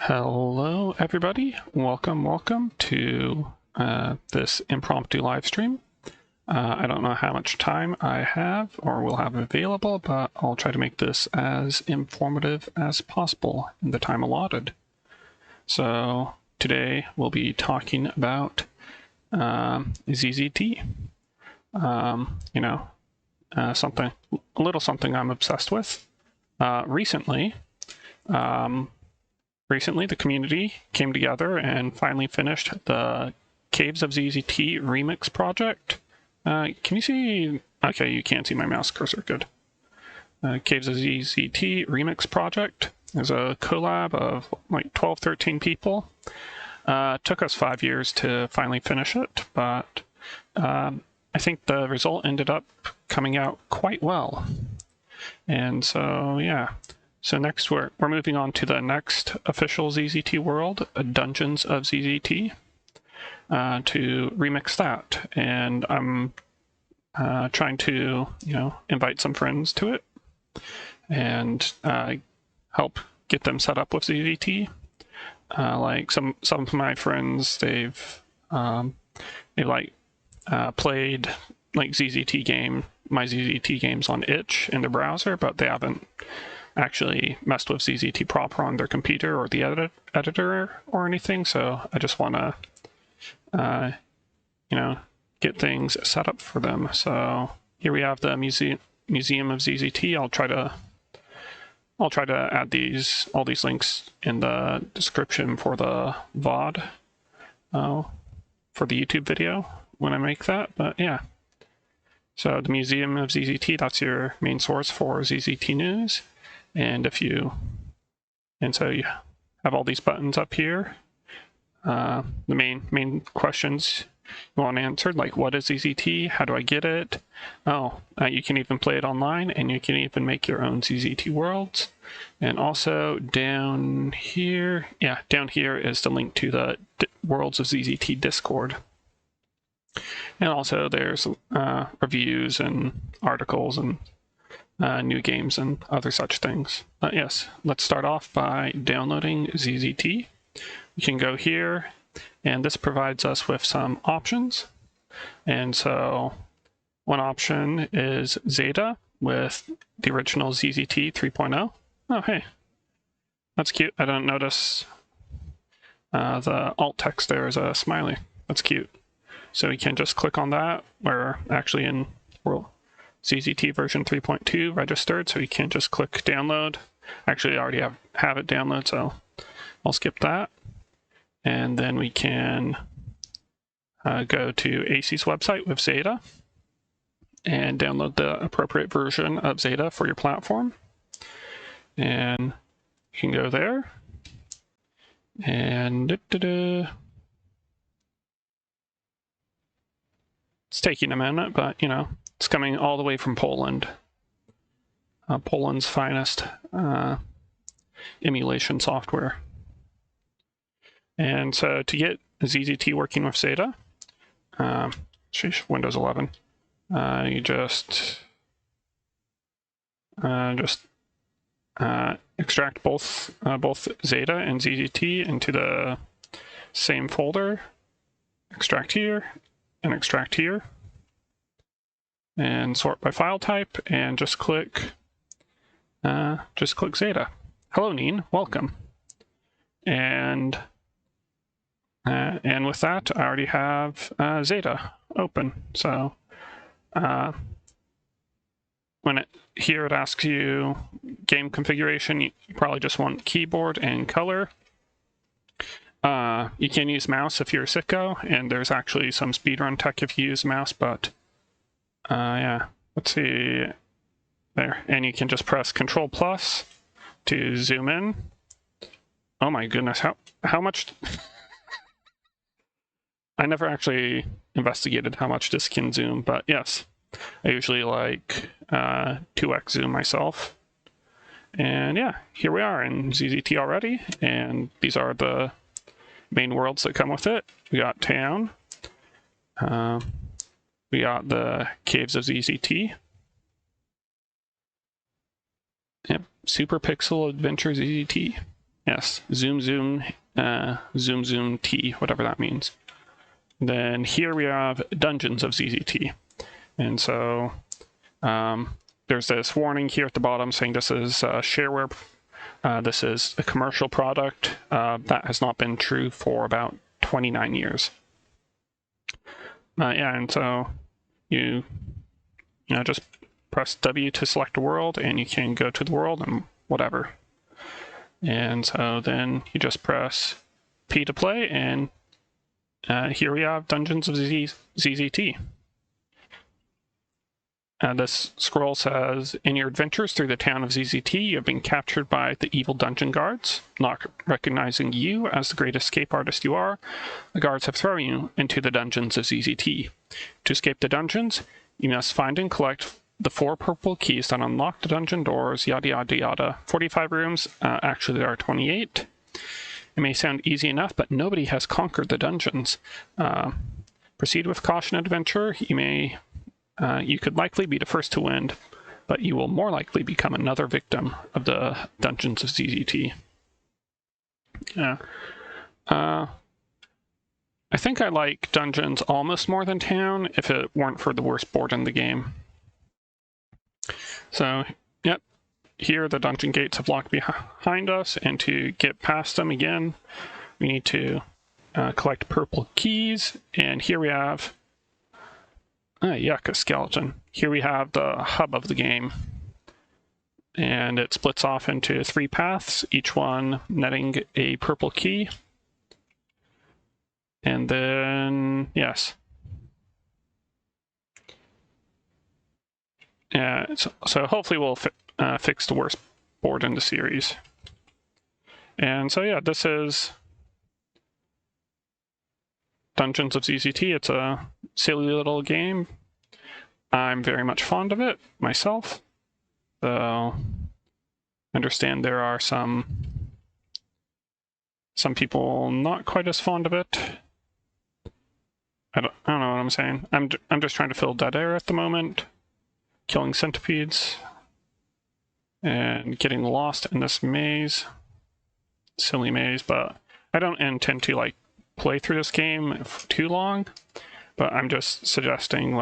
Hello, everybody. Welcome to this impromptu live stream. I don't know how much time I have or will have available, but I'll try to make this as informative as possible in the time allotted. So today we'll be talking about ZZT. Something, a little something I'm obsessed with. Recently, the community came together and finally finished the Caves of ZZT remix project. Can you see? Okay, you can't see my mouse cursor. Good. Caves of ZZT remix project is a collab of like 12, 13 people. Took us 5 years to finally finish it, but I think the result ended up coming out quite well. And so, yeah. So next we're moving on to the next official ZZT world, Dungeons of ZZT, to remix that. And I'm trying to, invite some friends to it and help get them set up with ZZT. Like some of my friends, they've played like my ZZT games on itch in the browser, but they haven't actually messed with ZZT proper on their computer or the editor or anything. So I just want to, get things set up for them. So here we have the museum of ZZT. I'll try to add all these links in the description for the VOD, for the YouTube video when I make that. But yeah. So the Museum of ZZT, that's your main source for ZZT news. And so you have all these buttons up here. The main questions you want answered, like what is ZZT? How do I get it? You can even play it online, and you can even make your own ZZT worlds. And also down here is the link to the Worlds of ZZT Discord. And also there's reviews and articles and new games and other such things. Yes, let's start off by downloading ZZT. We can go here, and this provides us with some options. And so one option is Zeta with the original ZZT 3.0. Oh, hey, that's cute. I didn't notice the alt text there is a smiley. That's cute. So we can just click on that. We're actually in ZZT version 3.2 registered, so you can just click download. Actually, I already have it download, so I'll skip that. And then we can go to AC's website with Zeta and download the appropriate version of Zeta for your platform. And you can go there. And it's taking a minute, but it's coming all the way from Poland. Poland's finest emulation software. And so to get ZZT working with Zeta, Windows 11, you just extract both Zeta and ZZT into the same folder. Extract here and extract here. And sort by file type, and just click Zeta. Hello, Neen, welcome. And with that, I already have Zeta open. So here it asks you game configuration. You probably just want keyboard and color. You can use mouse if you're a sicko, and there's actually some speedrun tech if you use mouse, but yeah, let's see there. And you can just press Control+ to zoom in. Oh my goodness, how much? I never actually investigated how much this can zoom, but yes, I usually like 2x zoom myself. And yeah, here we are in ZZT already, and these are the main worlds that come with it. We got Town. We got the Caves of ZZT. Yep, Super Pixel Adventure ZZT. Yes, zoom zoom T, whatever that means. Then here we have Dungeons of ZZT. And so there's this warning here at the bottom saying this is shareware. This is a commercial product. That has not been true for about 29 years. Yeah, and so you just press W to select a world, and you can go to the world and whatever. And so then you just press P to play, and here we have Dungeons of ZZT. This scroll says, in your adventures through the town of ZZT, you have been captured by the evil dungeon guards. Not recognizing you as the great escape artist you are, the guards have thrown you into the dungeons of ZZT. To escape the dungeons, you must find and collect the 4 purple keys that unlock the dungeon doors, yada yada yada. 45 rooms, actually there are 28. It may sound easy enough, but nobody has conquered the dungeons. Proceed with caution, adventurer. You could likely be the first to win, but you will more likely become another victim of the Dungeons of ZZT. Yeah. I think I like Dungeons almost more than Town if it weren't for the worst board in the game. So, yep. Here the dungeon gates have locked behind us, and to get past them again, we need to collect purple keys, and here we have yuck, a skeleton. Here we have the hub of the game. And it splits off into 3 paths, each one netting a purple key. And then, yes. So hopefully we'll fix the worst board in the series. And so yeah, this is Dungeons of ZZT. It's a silly little game. I'm very much fond of it myself, though I understand there are some people not quite as fond of it. I don't know what I'm saying. I'm just trying to fill dead air at the moment, killing centipedes, and getting lost in this maze, silly maze. But I don't intend to like play through this game for too long. But I'm just suggesting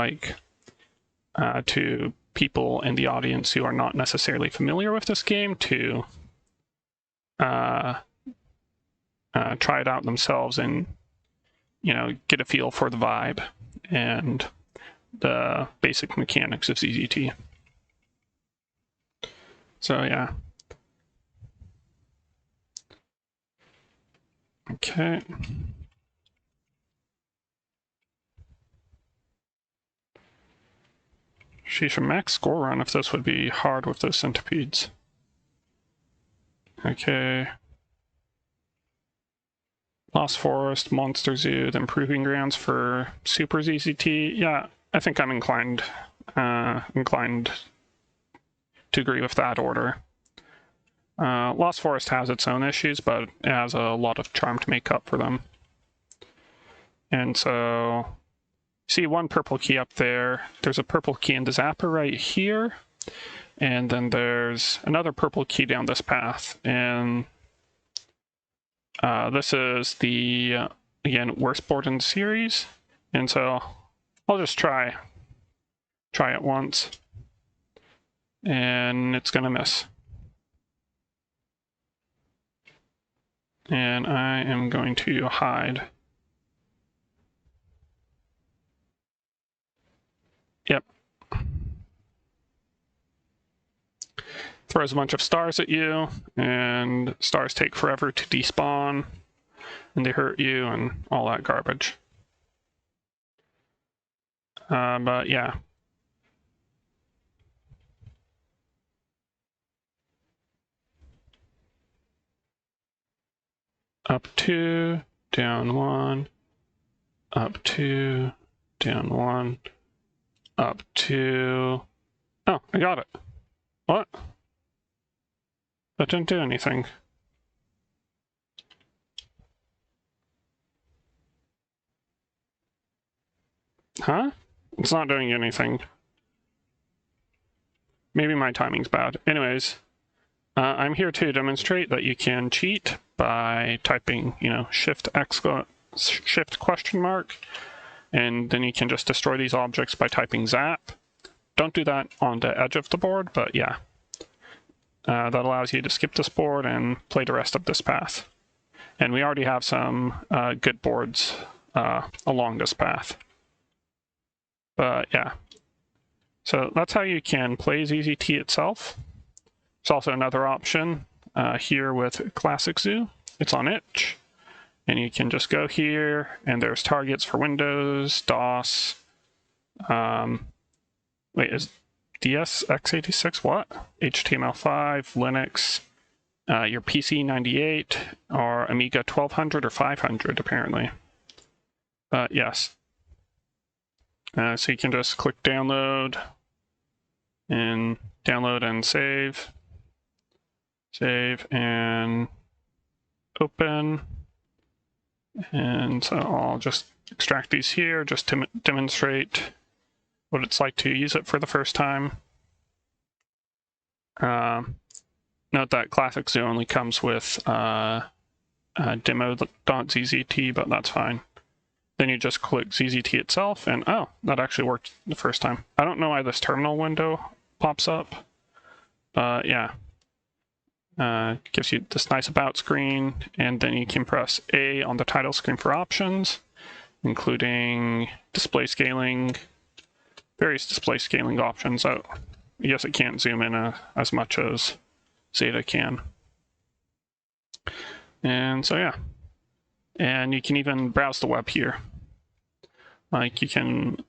to people in the audience who are not necessarily familiar with this game to try it out themselves and get a feel for the vibe and the basic mechanics of ZZT. So yeah. Okay. Sheesh, a max score run if this would be hard with those centipedes. Okay. Lost Forest, Monster Zoo, then Proving Grounds for Super ZZT. Yeah, I think I'm inclined to agree with that order. Lost Forest has its own issues, but it has a lot of charm to make up for them. And so, see 1 purple key up there. There's a purple key in the zapper right here. And then there's another purple key down this path. And this is the, again, worst board in the series. And so I'll just try it once. And it's gonna miss. And I am going to hide. Yep. Throws a bunch of stars at you, and stars take forever to despawn, and they hurt you, and all that garbage. But yeah. Up 2, down 1, up 2, down 1, up 2. Oh, I got it. What? That didn't do anything. Huh? It's not doing anything. Maybe my timing's bad. Anyways, I'm here to demonstrate that you can cheat by typing, shift question mark, and then you can just destroy these objects by typing zap. Don't do that on the edge of the board, but yeah. That allows you to skip this board and play the rest of this path. And we already have some good boards along this path. But yeah. So that's how you can play ZZT itself. There's also another option here with Classic Zoo. It's on itch. And you can just go here, and there's targets for Windows, DOS. Wait, is DS x86 what? HTML5, Linux, your PC 98, or Amiga 1200 or 500 apparently. Yes. So you can just click download and save. Save and open. And so I'll just extract these here just to demonstrate what it's like to use it for the first time. Note that Classic Zoo only comes with demo.zzt, but that's fine. Then you just click ZZT itself, and oh, that actually worked the first time. I don't know why this terminal window pops up, but yeah. Gives you this nice about screen, and then you can press A on the title screen for options, including display scaling, various display scaling options. I guess it can't zoom in as much as Zeta can. And so yeah. And you can even browse the web here. Like you can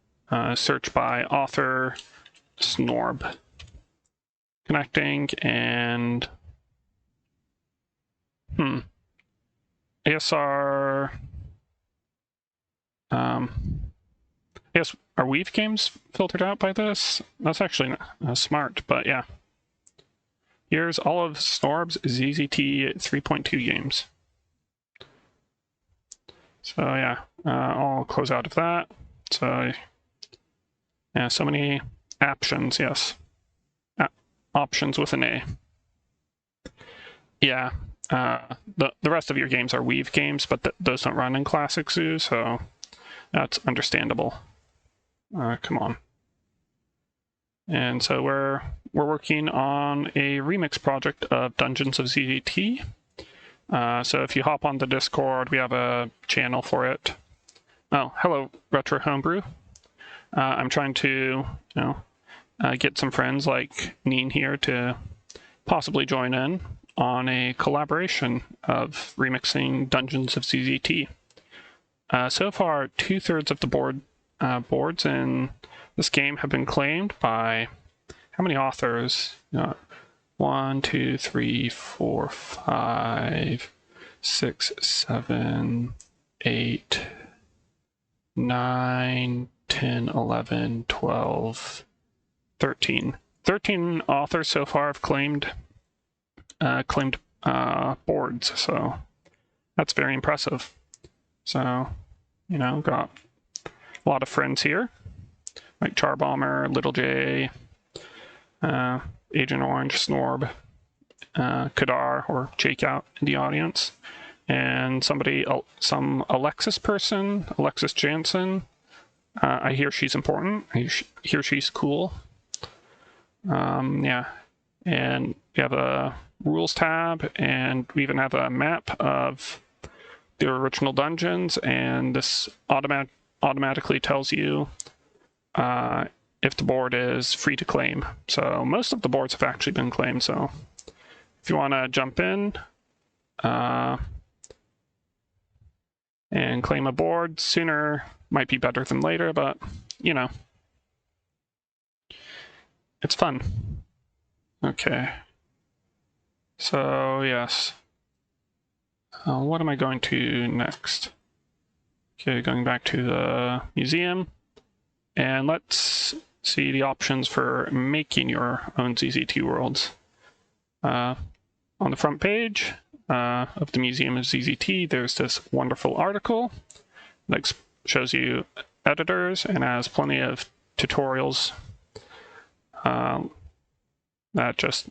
search by author Snorb. Connecting and I guess our Weave games filtered out by this? That's actually smart, but yeah. Here's all of Snorb's ZZT 3.2 games. So yeah, I'll close out of that. So yeah, so many options, yes. Options with an A. Yeah. The rest of your games are Weave games, but those don't run in Classic Zoo, so that's understandable. Come on. And so we're working on a remix project of Dungeons of ZZT. So if you hop on the Discord, we have a channel for it. Oh, hello, Retro Homebrew. I'm trying to, get some friends like Neen here to possibly join in on a collaboration of remixing Dungeons of ZZT. So far, 2/3 of the boards in this game have been claimed by how many authors? 1, 2, 3, 4, 5, 6, 7, 8, 9, 10, 11, 12, 13. 13 authors so far have claimed boards, so that's very impressive. So, got a lot of friends here, like Charbomber, Little J, Agent Orange, Snorb, Kadar, or Jake out in the audience, and some Alexis person, Alexis Jansen. I hear she's important. I hear she's cool. Yeah, and we have a rules tab, and we even have a map of the original dungeons, and this automatically tells you if the board is free to claim. So most of the boards have actually been claimed, so if you want to jump in and claim a board sooner, might be better than later, but it's fun. Okay. So yes. What am I going to next? Okay, going back to the museum. And let's see the options for making your own ZZT worlds. On the front page of the Museum of ZZT, there's this wonderful article that shows you editors and has plenty of tutorials that just,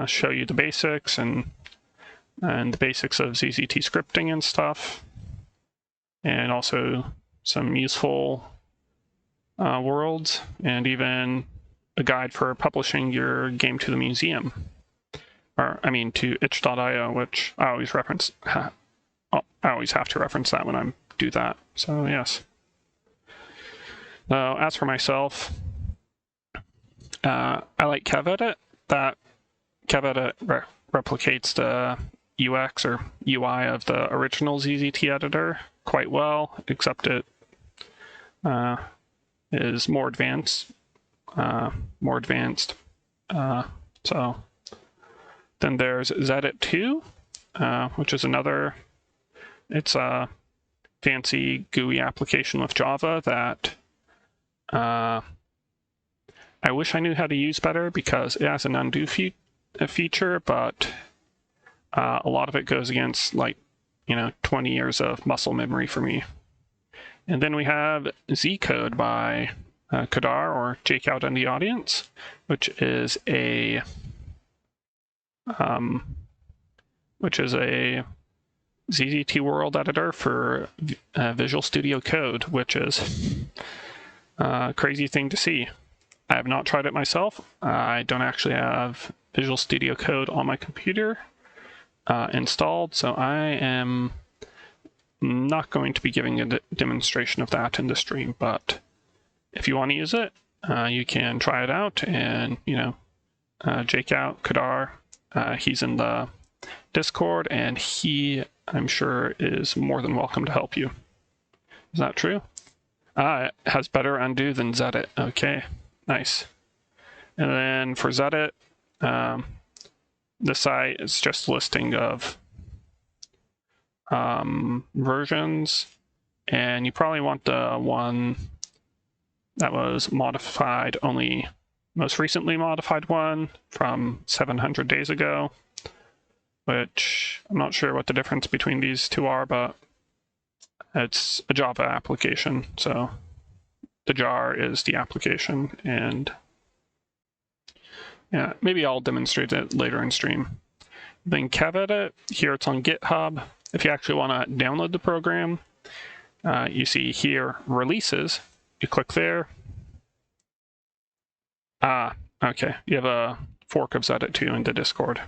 show you the basics and the basics of ZZT scripting and stuff, and also some useful worlds, and even a guide for publishing your game to the museum, or I mean to itch.io, which I always reference. I always have to reference that when I do that. So yes. As for myself, I like KevEdit. That KevEdit replicates the UX or UI of the original ZZT editor quite well, except it is more advanced. So then there's ZZT 2, which is another. It's a fancy GUI application with Java that I wish I knew how to use better, because it has an undo feature, but a lot of it goes against 20 years of muscle memory for me. And then we have Z-Code by Kadar, or Jake out in the audience, which is a ZZT world editor for Visual Studio Code, which is a crazy thing to see. I have not tried it myself. I don't actually have Visual Studio Code on my computer installed, so I am not going to be giving a demonstration of that in the stream, but if you want to use it, you can try it out, and Jake out, Kadar, he's in the Discord, and he, I'm sure, is more than welcome to help you. Is that true? It has better undo than ZZT. Okay, nice. And then for ZZT, the site is just a listing of versions, and you probably want the one that was modified, only most recently modified one from 700 days ago, which I'm not sure what the difference between these two are, but it's a Java application, so the jar is the application, and yeah, maybe I'll demonstrate it later in stream. Then KevEdit, here it's on GitHub. If you actually want to download the program, you see here releases. You click there. Okay, you have a fork of ZZT 2 in the Discord.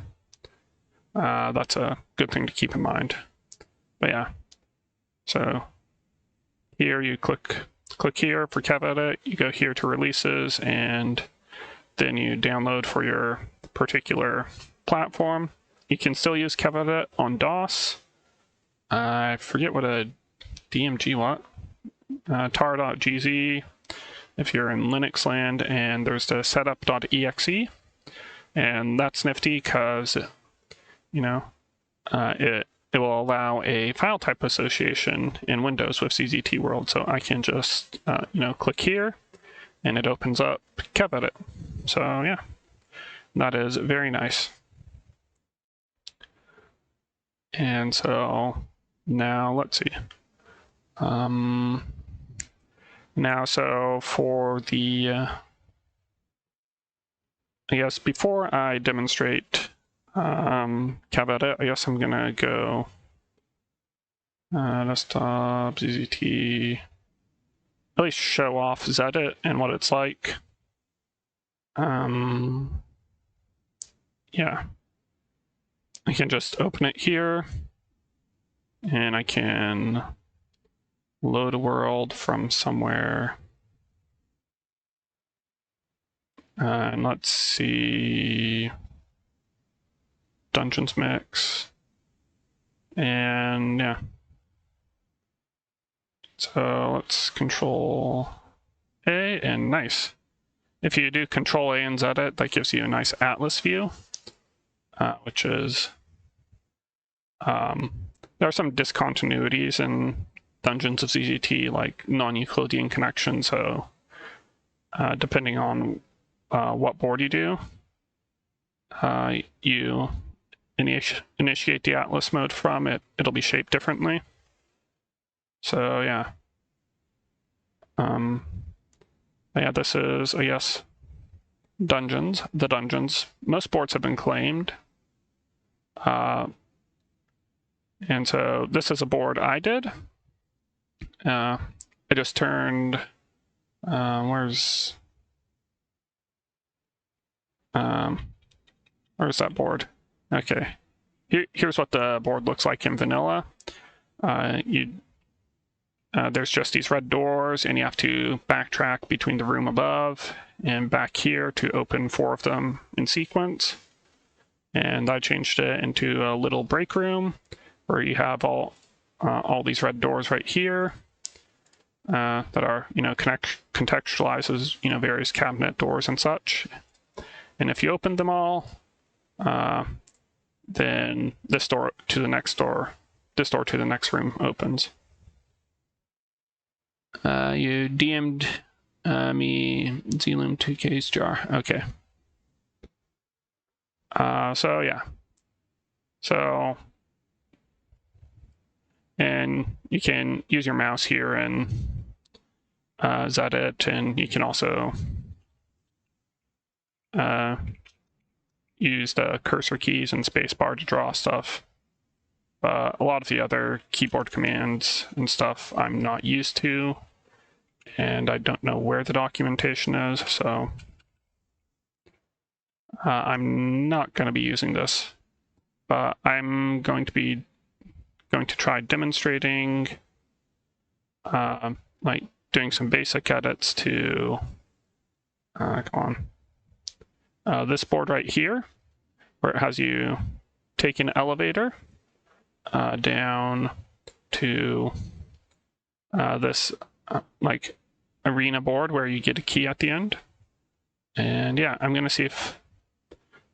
That's a good thing to keep in mind. But yeah, so here you click here for KevEdit, you go here to releases, and then you download for your particular platform. You can still use KevEdit on DOS. I forget what a DMG tar.gz if you're in Linux land, and there's the setup.exe, and that's nifty because it will allow a file type association in Windows with ZZT World. So I can just click here, and it opens up KevEdit. So yeah, that is very nice. And so now let's see. Now, so for the, I guess before I demonstrate KevEdit, I guess I'm gonna go desktop, ZZT, at least show off ZZT and what it's like. Yeah, I can just open it here, and I can load a world from somewhere. And let's see, Dungeons Mix, and yeah. So let's Control A, and nice. If you do Control A and ZZT, that gives you a nice atlas view, which is, there are some discontinuities in Dungeons of ZZT, like non-Euclidean connection, so depending on what board you do, you initiate the atlas mode from it, it'll be shaped differently. So yeah. Yeah, this is, I guess, the dungeons. Most boards have been claimed. And so this is a board I did. I just turned, where's that board? Okay, here's what the board looks like in vanilla. There's just these red doors, and you have to backtrack between the room above and back here to open 4 of them in sequence. And I changed it into a little break room where you have all these red doors right here that are, contextualizes, various cabinet doors and such. And if you open them all, then this door to the next room opens. You DM'd me Zloom 2K's jar. Okay. So yeah. So, and you can use your mouse here and ZZT, and you can also use the cursor keys and spacebar to draw stuff. But a lot of the other keyboard commands and stuff I'm not used to, and I don't know where the documentation is, so I'm not going to be using this. But I'm going to try demonstrating, like doing some basic edits to, this board right here, where it has you take an elevator down to this like arena board where you get a key at the end. And yeah, I'm going to see if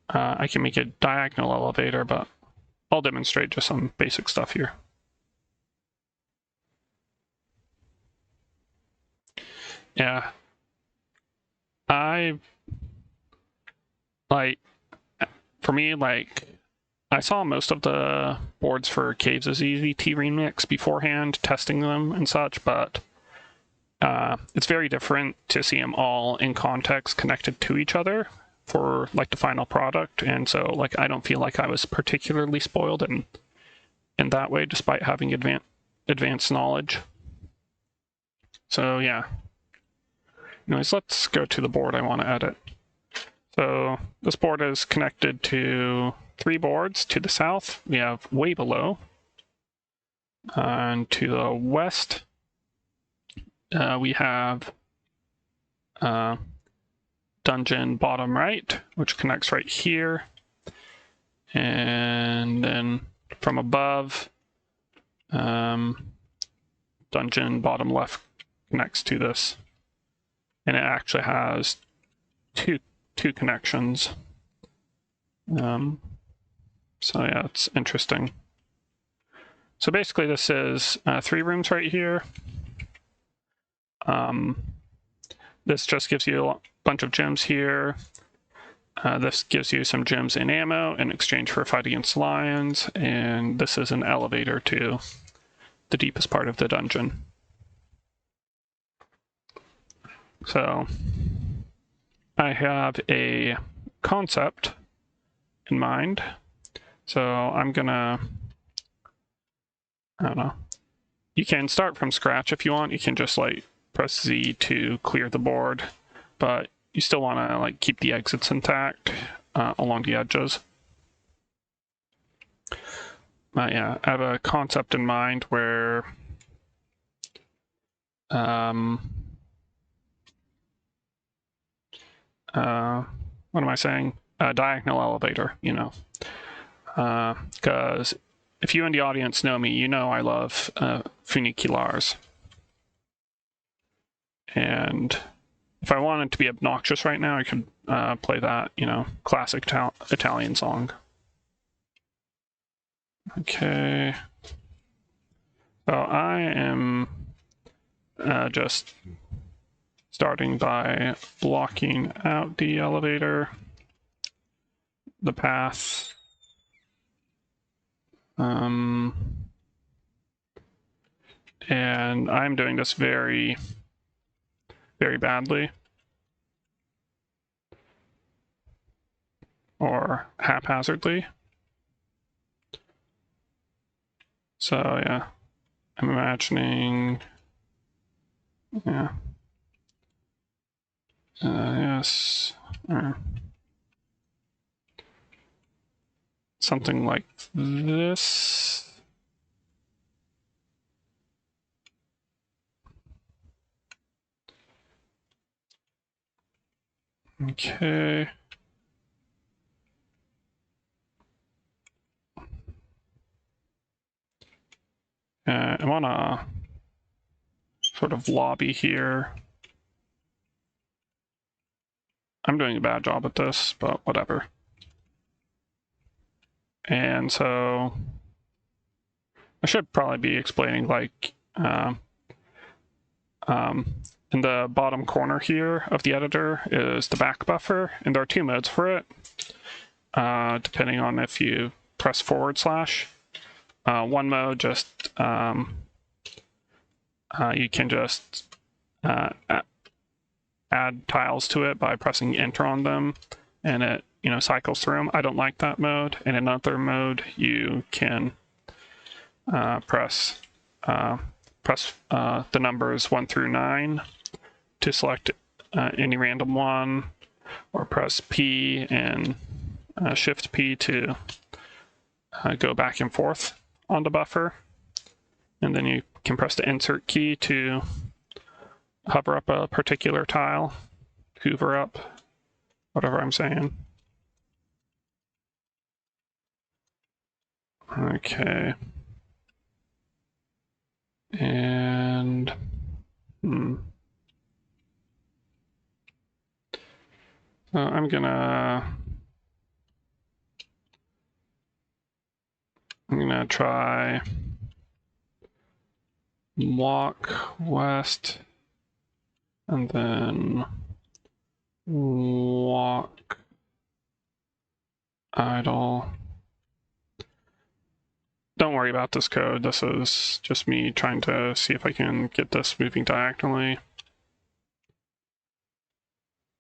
I can make a diagonal elevator, but I'll demonstrate just some basic stuff here. Yeah. For me, I saw most of the boards for Caves of ZZT Remix beforehand, testing them and such, but it's very different to see them all in context connected to each other for the final product. And so I don't feel like I was particularly spoiled in that way, despite having advanced knowledge. So yeah. Anyways, let's go to the board I want to edit. So this board is connected to 3 boards. To the south, we have Way Below. And to the west, we have Dungeon Bottom Right, which connects right here. And then from above, Dungeon Bottom Left connects to this. And it actually has two connections. So yeah, it's interesting. So basically this is 3 rooms right here. This just gives you a bunch of gems here. This gives you some gems and ammo in exchange for a fight against lions. And this is an elevator to the deepest part of the dungeon. So I have a concept in mind. So I'm gonna, I don't know. You can start from scratch if you want. You can just press Z to clear the board, but you still want to keep the exits intact along the edges. Yeah, I have a concept in mind where what am I saying? A diagonal elevator, because if you in the audience know me, I love funiculars. And if I wanted to be obnoxious right now, I could play that, classic Italian song. Okay. So I am just starting by blocking out the elevator, the path. And I'm doing this very, very badly. or haphazardly. So yeah, I'm imagining, yeah, yes, something like this. Okay. I'm on a sort of lobby here. I'm doing a bad job at this, but whatever. And so I should probably be explaining, like, in the bottom corner here of the editor is the back buffer, and there are two modes for it, depending on if you press /. One mode, just you can just add tiles to it by pressing enter on them, and it cycles through them. I don't like that mode. In another mode, you can press the numbers 1 through 9 to select any random one, or press P and Shift P to go back and forth on the buffer. And then you can press the insert key to hover up a particular tile, hoover up, whatever I'm saying. Okay. And so I'm gonna try walk west and then walk idle. Don't worry about this code. This is just me trying to see if I can get this moving diagonally.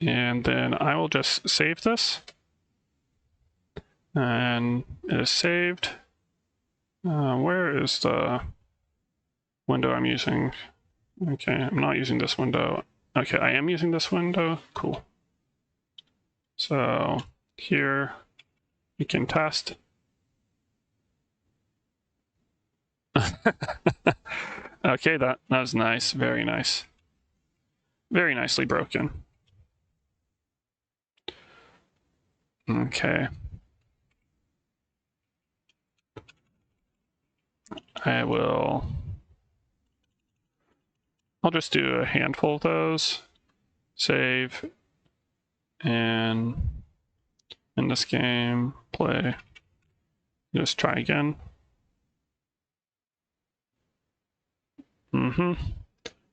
And then I will just save this. And it is saved. Where is the window I'm using? Okay, I'm not using this window. Okay, I am using this window. Cool. So here we can test. Okay, that was nice. Very nice. Very nicely broken. Okay. I'll just do a handful of those. Save. And in this game, play. Just try again.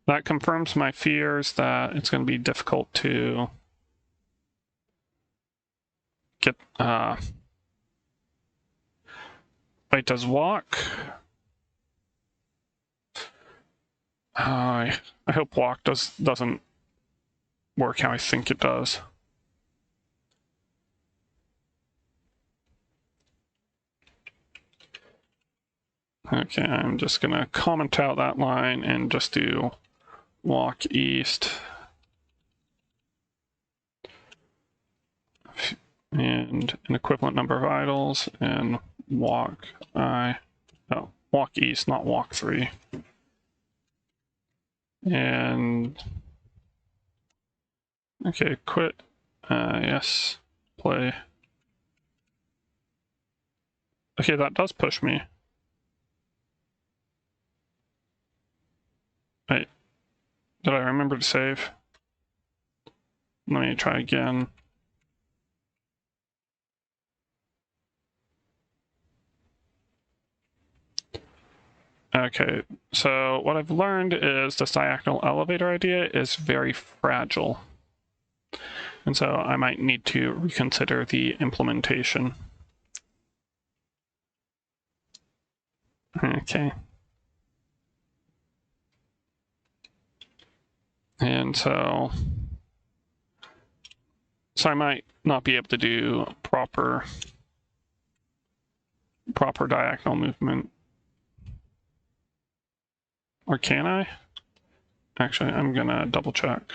That confirms my fears that it's going to be difficult to get. Wait, does walk? I hope walk doesn't work how I think it does. Okay, I'm just gonna comment out that line and just do walk east. And an equivalent number of idles, and walk walk east, not walk 3. And okay, quit. Yes, play. Okay, that does push me. Wait, did I remember to save? Let me try again. Okay, so what I've learned is this diagonal elevator idea is very fragile. And so I might need to reconsider the implementation. Okay. And so I might not be able to do proper proper diagonal movement. Or can I? Actually, I'm gonna double check.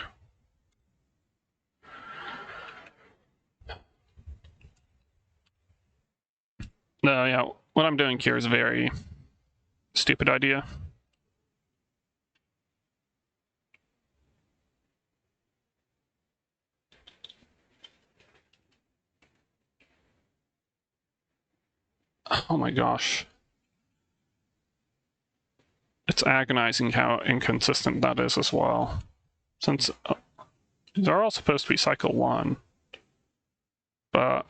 No, yeah, what I'm doing here is a very stupid idea. Oh my gosh. It's agonizing how inconsistent that is as well. Since these are all supposed to be cycle 1. But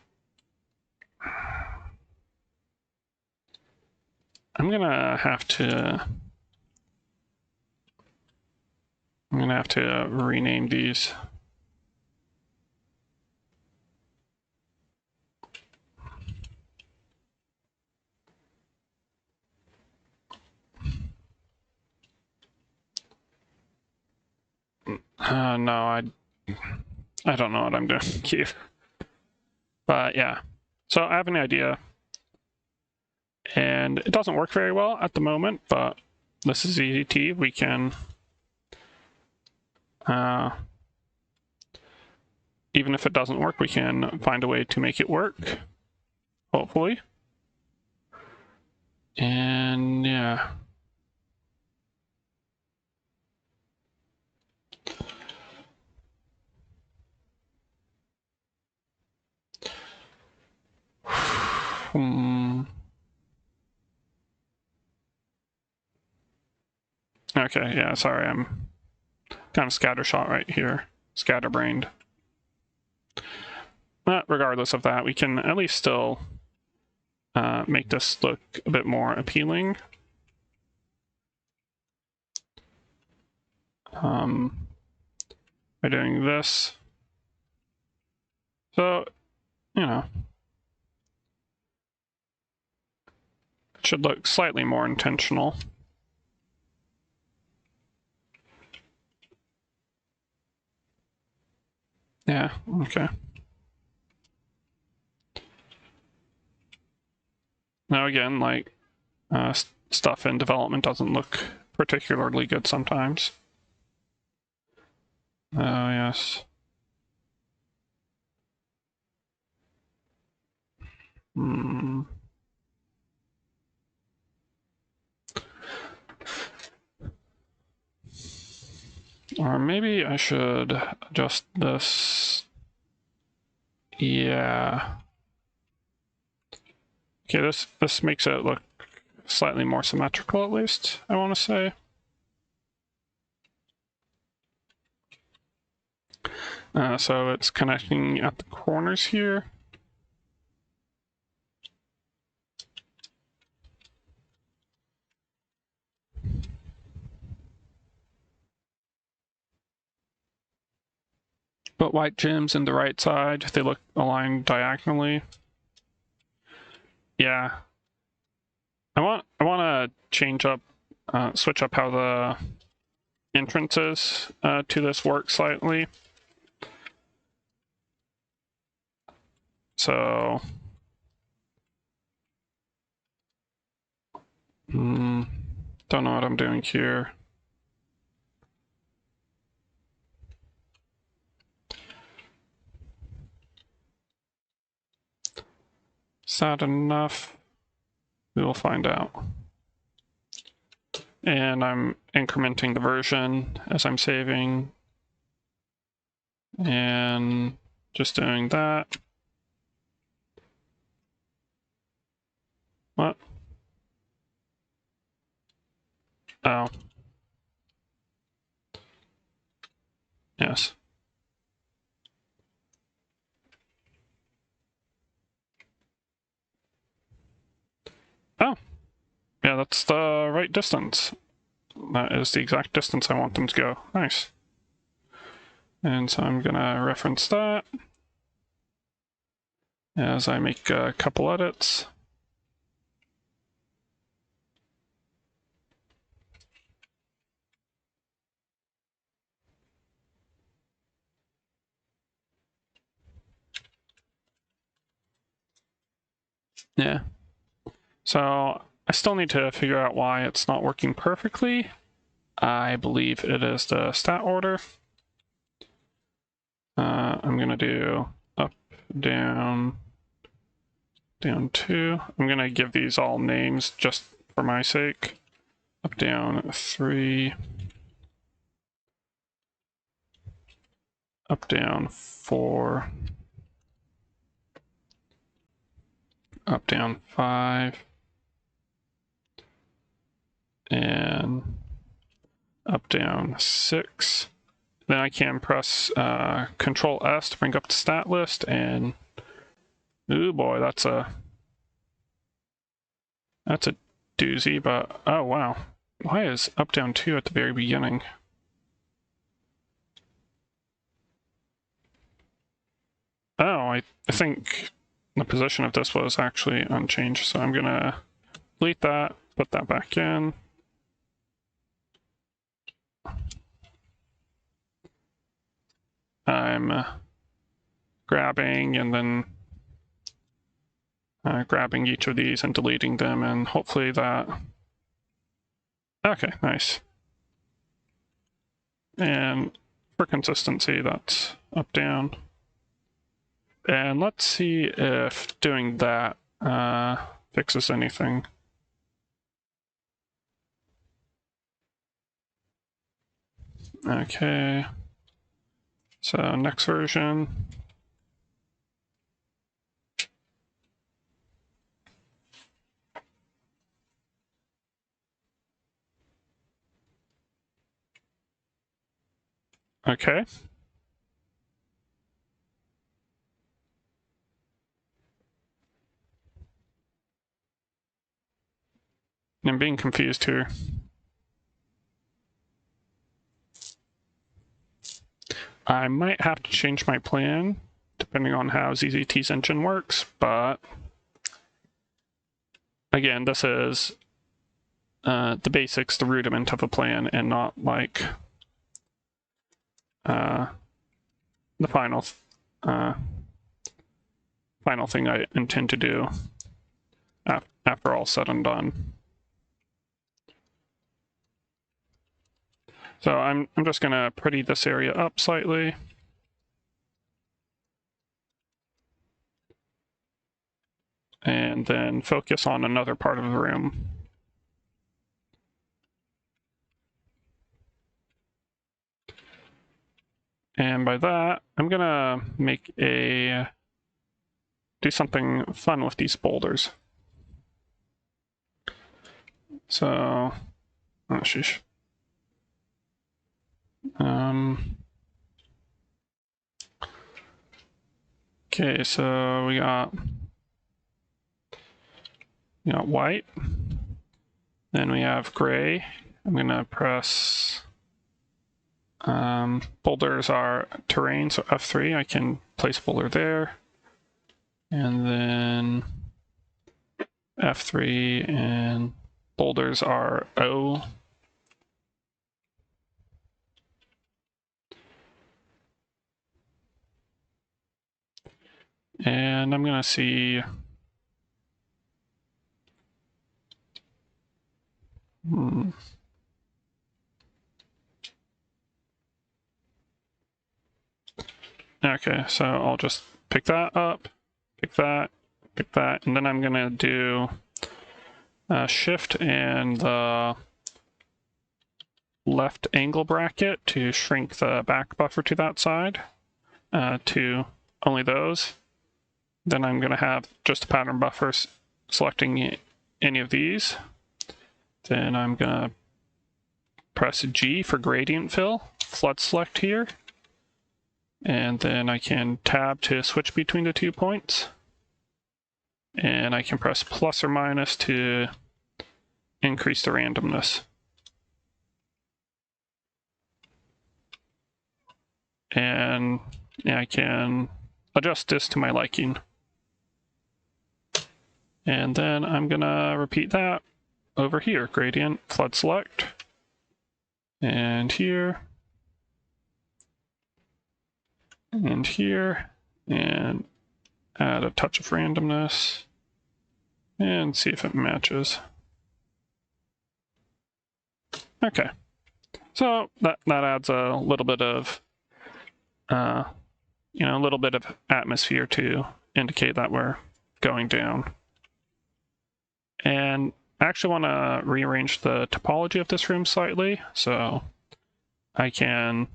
I'm gonna have to rename these. No, I don't know what I'm doing here. But yeah, so I have an idea. And it doesn't work very well at the moment, but this is ZZT. We can, even if it doesn't work, we can find a way to make it work, hopefully. And yeah. Okay, yeah, sorry, I'm kind of scattershot right here, scatterbrained. But regardless of that, we can at least still make this look a bit more appealing. By doing this. So, you know, it should look slightly more intentional. Yeah, okay. Now again, like, stuff in development doesn't look particularly good sometimes. Oh, yes. Or maybe I should adjust this. Yeah. Okay, this makes it look slightly more symmetrical, at least, I want to say. So it's connecting at the corners here. But white gems in the right side, they look aligned diagonally. Yeah. I want to change up, switch up how the entrances to this work slightly. So, don't know what I'm doing here. Is that enough? We will find out. And I'm incrementing the version as I'm saving. And just doing that. What? Oh. Yes. Oh. Yeah, that's the right distance. That is the exact distance I want them to go. Nice. And so I'm gonna reference that as I make a couple edits. Yeah. So I still need to figure out why it's not working perfectly. I believe it is the stat order. I'm going to do up, down, down 2. I'm going to give these all names just for my sake. Up, down 3. Up, down 4. Up, down 5. And up, down 6. Then I can press Control S to bring up the stat list, and ooh boy, that's a doozy. But oh wow, why is up down 2 at the very beginning? Oh, I think the position of this was actually unchanged, so I'm gonna delete that, put that back in. I'm grabbing and then grabbing each of these and deleting them, and hopefully that... Okay, nice. And for consistency, that's up, down. And let's see if doing that fixes anything. Okay. So next version. Okay. I'm being confused here. I might have to change my plan depending on how ZZT's engine works, but again, this is the basics, the rudiment of a plan, and not like the final thing I intend to do after all said and done. So I'm just gonna pretty this area up slightly. And then focus on another part of the room. And by that, I'm gonna do something fun with these boulders. So, oh sheesh. Okay, so we got white. Then we have gray. I'm gonna press boulders are terrain, so F3. I can place boulder there. And then F3 and boulders are O. And I'm gonna see Okay, so I'll just pick that up, pick that, and then I'm gonna do shift and the left angle bracket to shrink the back buffer to that side to only those. Then I'm gonna have just a pattern buffer selecting any of these. Then I'm gonna press G for gradient fill, flood select here. And then I can tab to switch between the 2 points. And I can press plus or minus to increase the randomness. And I can adjust this to my liking. And then I'm gonna repeat that over here, gradient, flood select, and here, and here, and add a touch of randomness. and see if it matches. Okay, so that adds a little bit of, a little bit of atmosphere to indicate that we're going down. And I actually want to rearrange the topology of this room slightly, so I can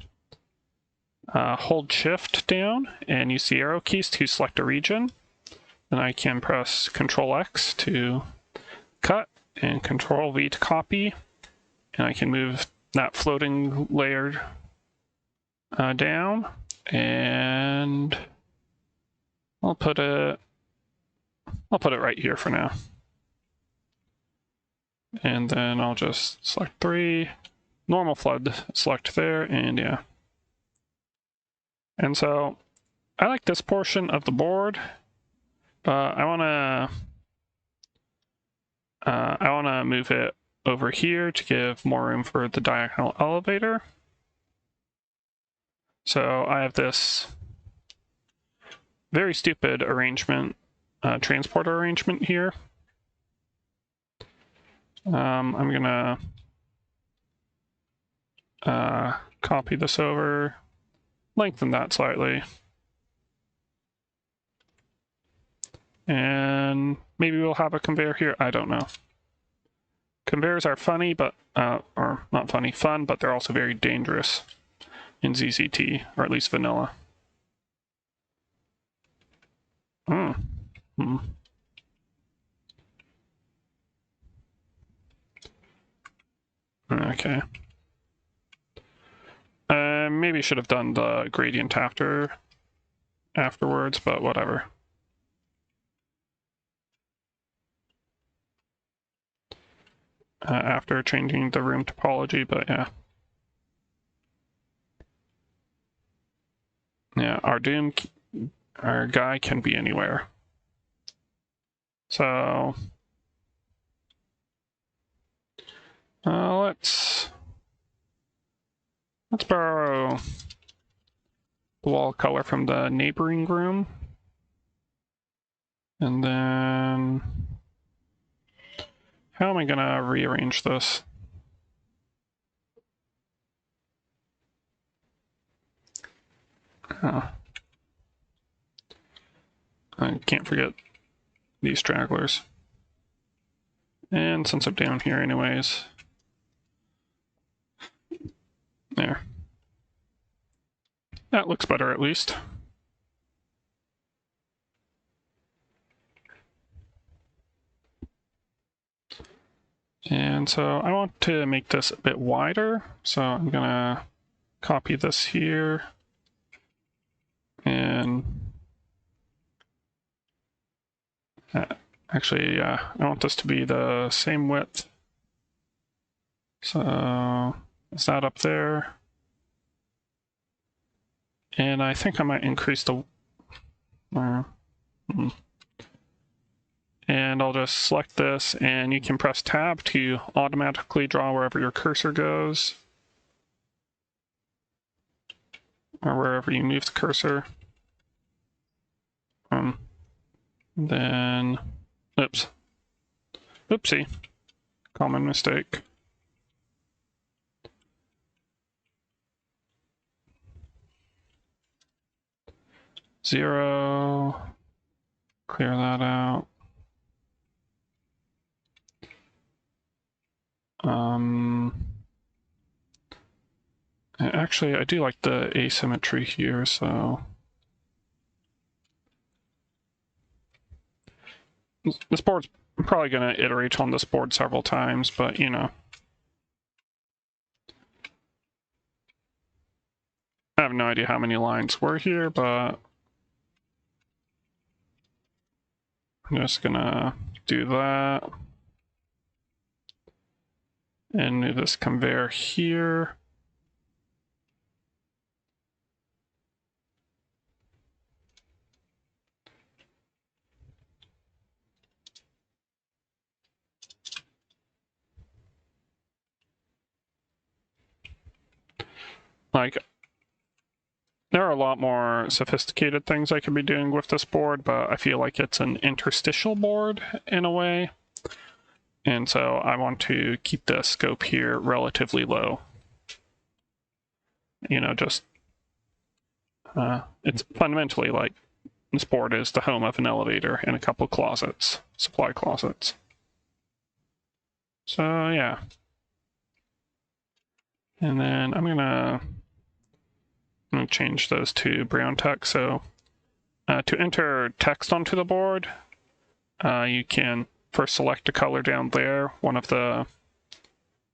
hold Shift down and use the arrow keys to select a region. Then I can press Control X to cut and Control V to copy, and I can move that floating layer down, and I'll put it right here for now. And then I'll just select 3, normal flood, select there, and yeah. And so I like this portion of the board, but I wanna move it over here to give more room for the diagonal elevator. So I have this very stupid arrangement, transporter arrangement here. I'm gonna copy this over, lengthen that slightly, and maybe we'll have a conveyor here. I don't know. Conveyors are funny, but or not funny, fun, but they're also very dangerous in ZZT, or at least vanilla. Okay. Maybe should have done the gradient afterwards, but whatever. After changing the room topology, but yeah. Yeah, our guy can be anywhere. So let's borrow the wall color from the neighboring room, and then how am I gonna rearrange this? Oh. I can't forget these stragglers. And since I'm down here anyways, there. That looks better at least. And so I want to make this a bit wider, so I'm gonna copy this here, and actually, I want this to be the same width. So is that up there? And I think I might increase the... And I'll just select this, and you can press Tab to automatically draw wherever your cursor goes, or wherever you move the cursor. Then, oops. Oopsie. Common mistake. Zero. Clear that out. Actually, I do like the asymmetry here, so... This board's probably going to iterate on this board several times, but, you know. I have no idea how many lines were here, but... I'm just going to do that. And move this conveyor here. Like, there are a lot more sophisticated things I could be doing with this board, but I feel like it's an interstitial board in a way. And so I want to keep the scope here relatively low. You know, just, it's fundamentally like this board is the home of an elevator and a couple closets, supply closets. So yeah. And then I'm gonna change those to brown text. So to enter text onto the board, you can first select a color down there, one of the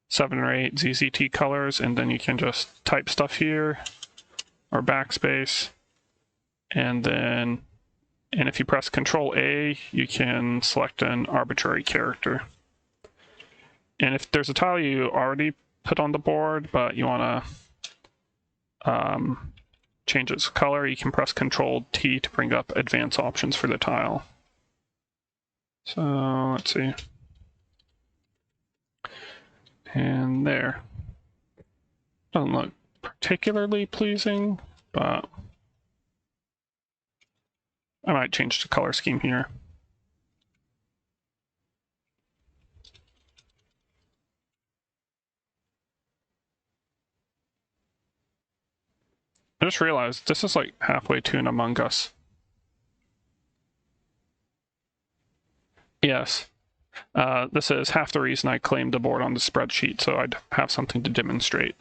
7 or 8 ZZT colors, and then you can just type stuff here or backspace. And if you press Control A, you can select an arbitrary character. And if there's a tile you already put on the board, but you want to change its color, you can press Control T to bring up advanced options for the tile. So let's see. And there. Doesn't look particularly pleasing, but I might change the color scheme here. I just realized this is like halfway to an Among Us. Yes. This is half the reason I claimed the board on the spreadsheet, so I'd have something to demonstrate.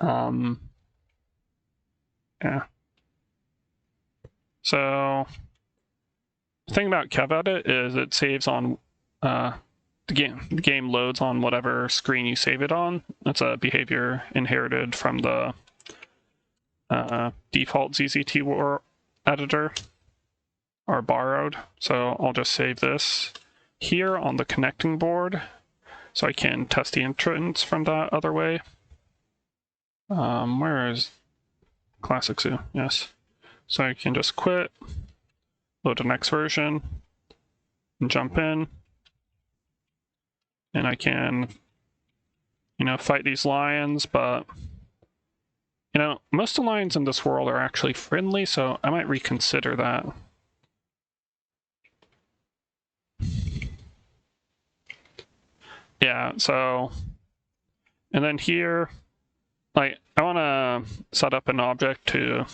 Yeah. So the thing about KevEdit is it saves on the game loads on whatever screen you save it on. That's a behavior inherited from the default ZZT editor, or borrowed. So I'll just save this here on the connecting board so I can test the entrance from that other way. Where is Classic Zoo? Yes. So I can just quit, load the next version, and jump in. And I can, fight these lions, but, most of the lions in this world are actually friendly, so I might reconsider that. Yeah, so, and then here, I want to set up an object to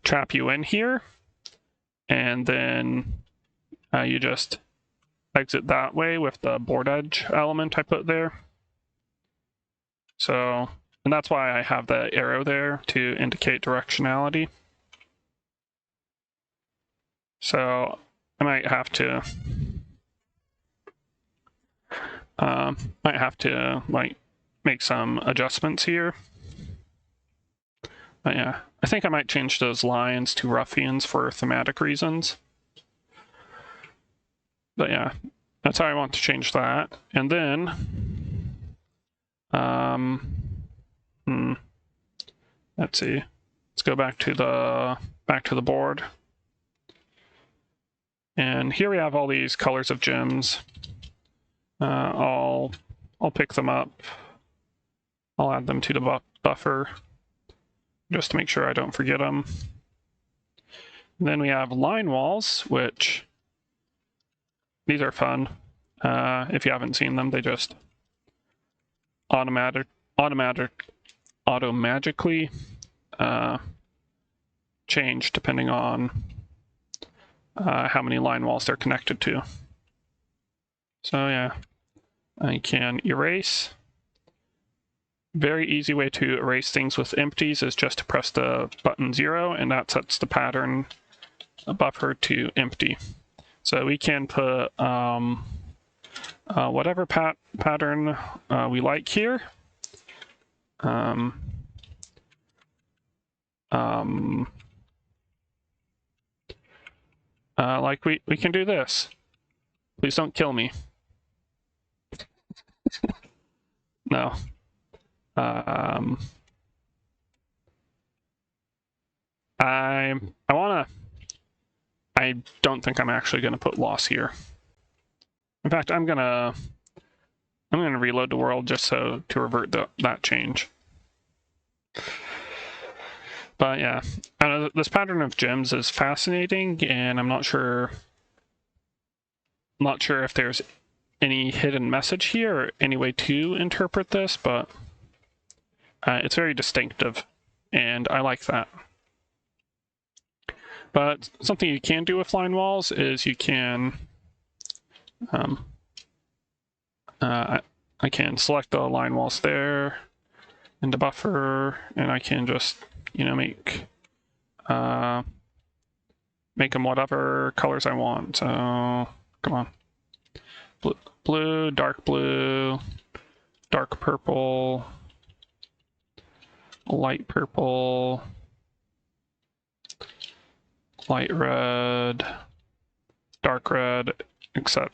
trap you in here, and then you just exit that way with the board edge element I put there. So, and that's why I have the arrow there to indicate directionality. So I might have to make some adjustments here. But yeah, I think I might change those lions to ruffians for thematic reasons. But yeah, that's how I want to change that. And then, let's see. Let's go back to the board. And here we have all these colors of gems. I'll pick them up. I'll add them to the buffer just to make sure I don't forget them. And then we have line walls, which these are fun. If you haven't seen them, they just automatically change depending on how many line walls they're connected to. So yeah, I can erase. Very easy way to erase things with empties is just to press the button 0, and that sets the pattern buffer to empty. So we can put whatever pattern we like here. Like we can do this. Please don't kill me. No. I don't think I'm actually gonna put loss here. In fact, I'm gonna reload the world just so to revert that change. But yeah, I know this pattern of gems is fascinating, and I'm not sure if there's any hidden message here or any way to interpret this, but it's very distinctive, and I like that. But something you can do with line walls is you can I can select the line walls there in the buffer, and I can just, you know, make them whatever colors I want. So come on, blue, dark purple, light purple, light red, dark red, etc.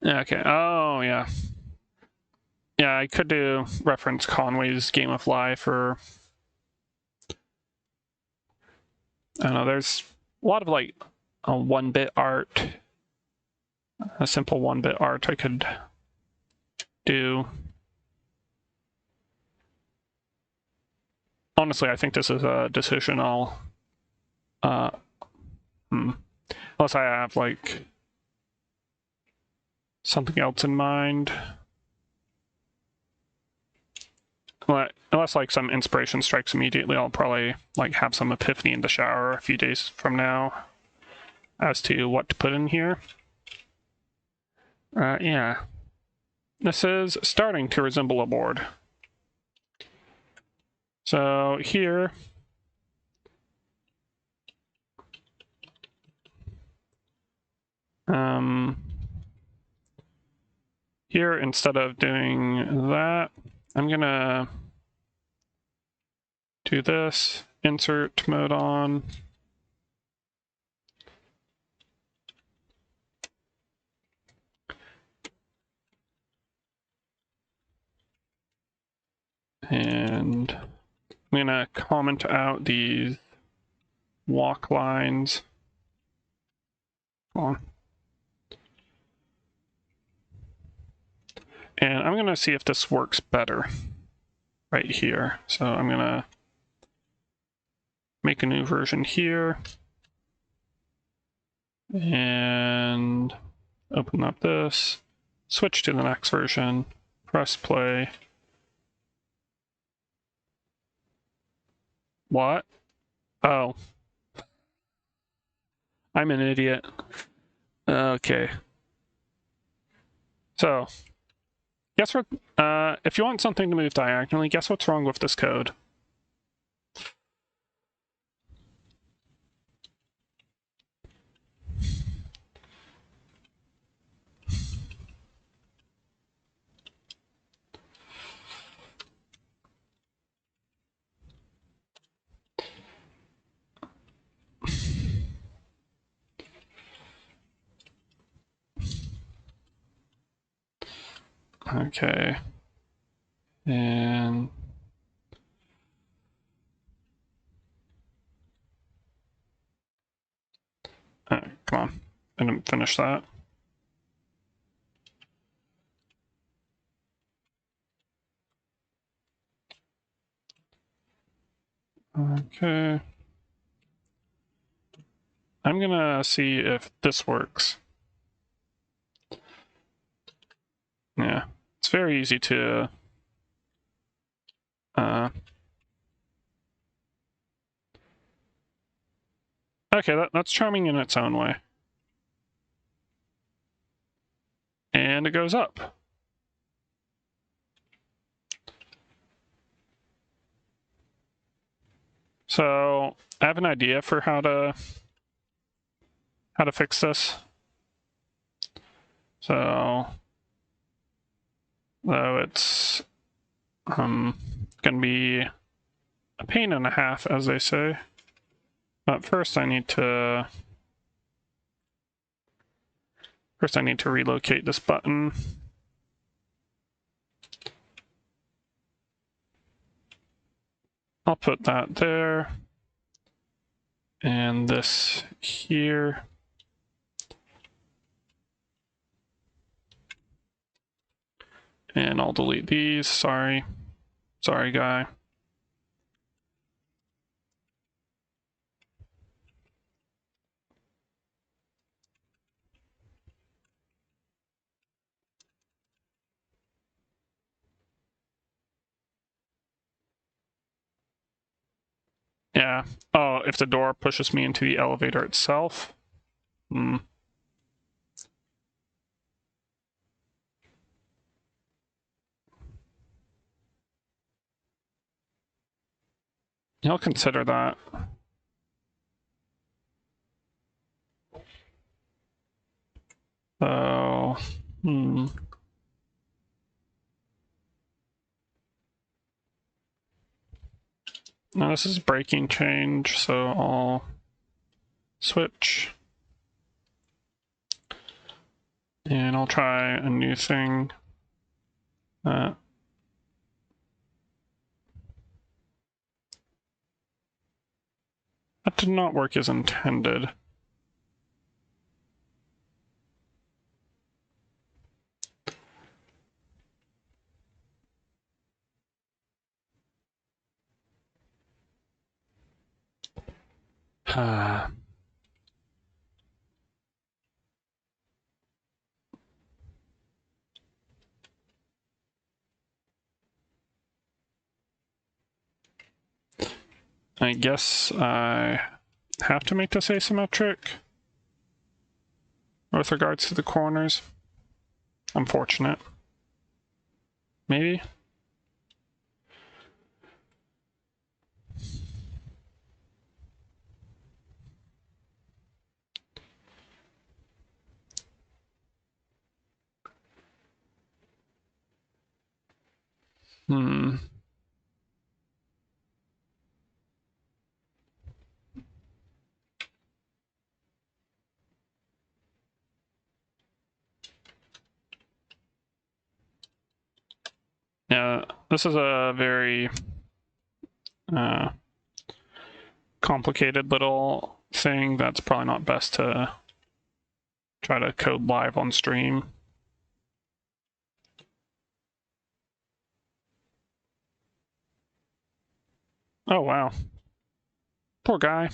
Okay. Oh yeah. Yeah, I could do reference Conway's Game of Life, or I don't know. There's a lot of like a 1-bit art, a simple 1-bit art I could do. Honestly, I think this is a decision I'll unless I have like something else in mind. Unless like some inspiration strikes immediately, I'll probably like have some epiphany in the shower a few days from now as to what to put in here. Yeah. This is starting to resemble a board. So here, here, instead of doing that, I'm gonna do this, insert mode on. And I'm gonna comment out these walk lines. Come on. And I'm gonna see if this works better right here. So I'm gonna make a new version here and open up this, switch to the next version, press play. What? Oh. I'm an idiot. Okay. So, guess what? If you want something to move diagonally, guess what's wrong with this code? Okay. And come on, I didn't finish that. Okay. I'm gonna see if this works. Yeah, it's very easy to okay, that's charming in its own way. And it goes up. So I have an idea for how to fix this. So though it's gonna be a pain and a half, as they say. But first I need to relocate this button. I'll put that there. And this here. And I'll delete these, sorry. Sorry, guy. Yeah. Oh, if the door pushes me into the elevator itself? Hmm. I'll consider that. Oh, No, this is breaking change, so I'll switch. And I'll try a new thing. That did not work as intended. I guess I have to make this asymmetric with regards to the corners. Unfortunate. Maybe? Hmm. Yeah, this is a very complicated little thing that's probably not best to try to code live on stream. Oh, wow. Poor guy.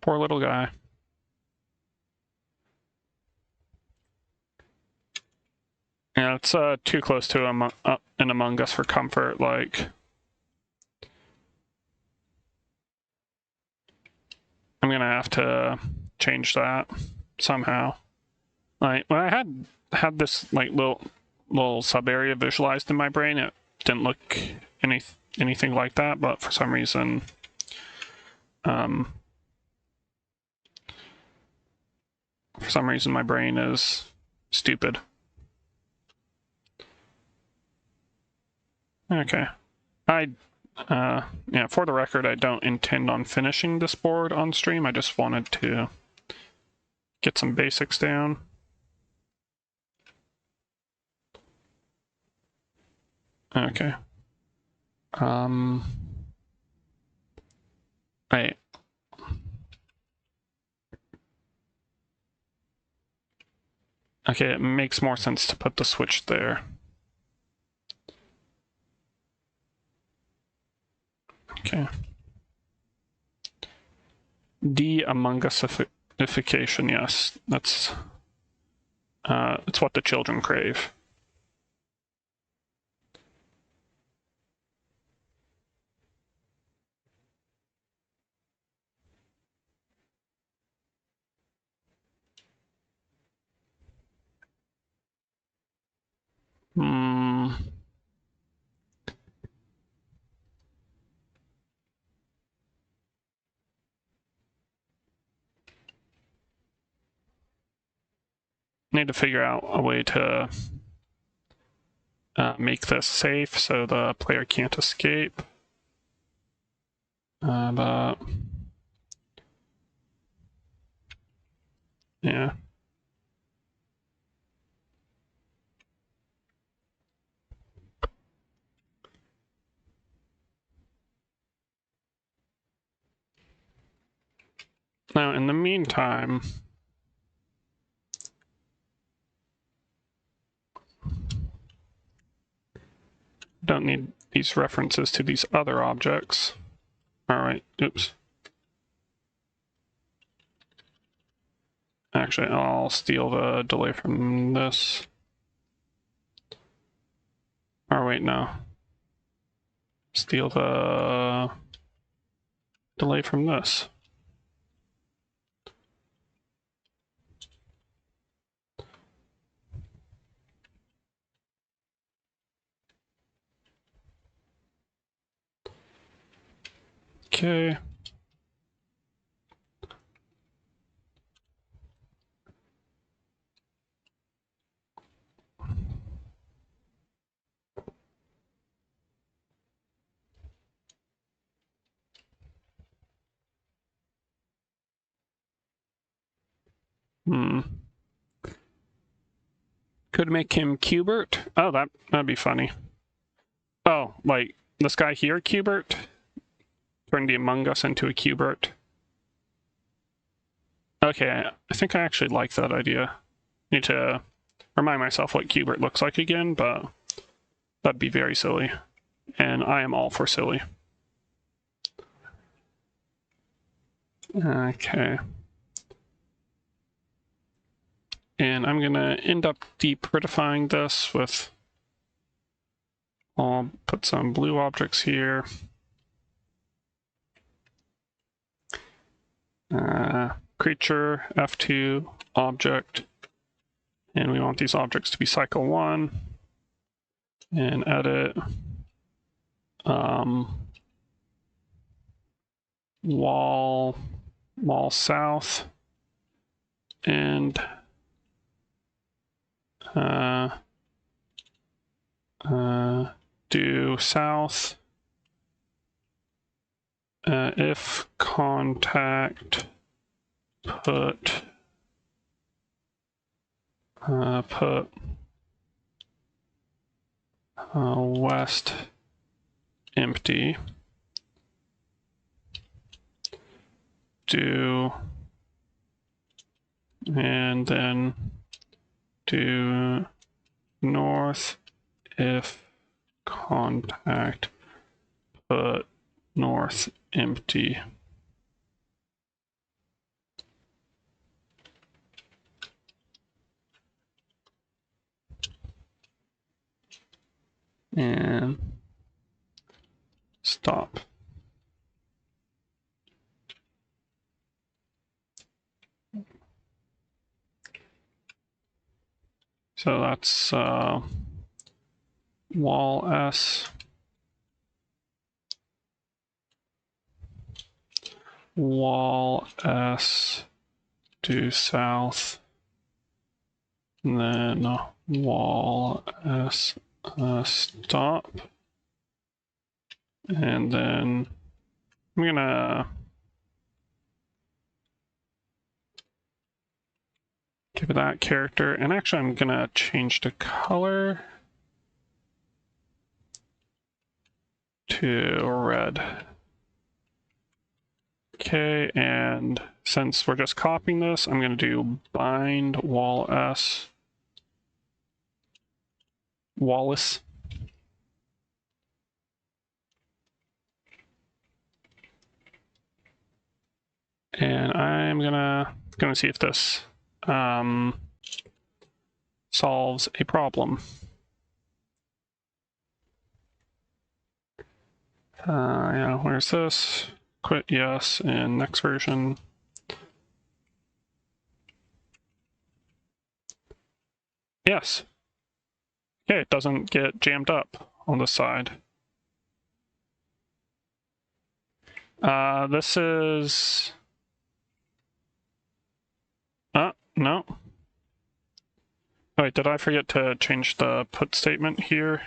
Poor little guy. Yeah, it's too close to an Among Us for comfort. Like, I'm gonna have to change that somehow. Like, when I had this like little sub area visualized in my brain, it didn't look anything like that. But for some reason, my brain is stupid. Okay. Yeah, for the record, I don't intend on finishing this board on stream. I just wanted to get some basics down. Okay. Wait. Okay, it makes more sense to put the switch there. Okay. Among Usification, yes. That's it's what the children crave. Need to figure out a way to make this safe so the player can't escape. But yeah. Now, in the meantime, don't need these references to these other objects. All right, oops. Actually, I'll steal the delay from this. Or wait, no. Steal the delay from this. Okay. Could make him Qbert. Oh, that'd be funny. Oh, like this guy here, Qbert? Turn the Among Us into a Qbert. Okay, I think I actually like that idea. Need to remind myself what Qbert looks like again, but that'd be very silly. And I am all for silly. Okay. And I'm gonna end up depretifying this with, I'll put some blue objects here. Creature, F2, object. And we want these objects to be cycle 1. And edit. Wall south. And do south. If contact, put west empty. Do, and then do north if contact, put north empty. And stop. So that's wall S. Wall S due south. And then wall S stop. And then I'm gonna give it that character. And actually I'm gonna change the color to red. Okay, and since we're just copying this, I'm going to do bind wall S Wallace. And I'm gonna see if this solves a problem. Yeah, where's this? Quit yes, and next version. Yes. Okay, it doesn't get jammed up on this side. This is... no. Oh, wait, did I forget to change the put statement here?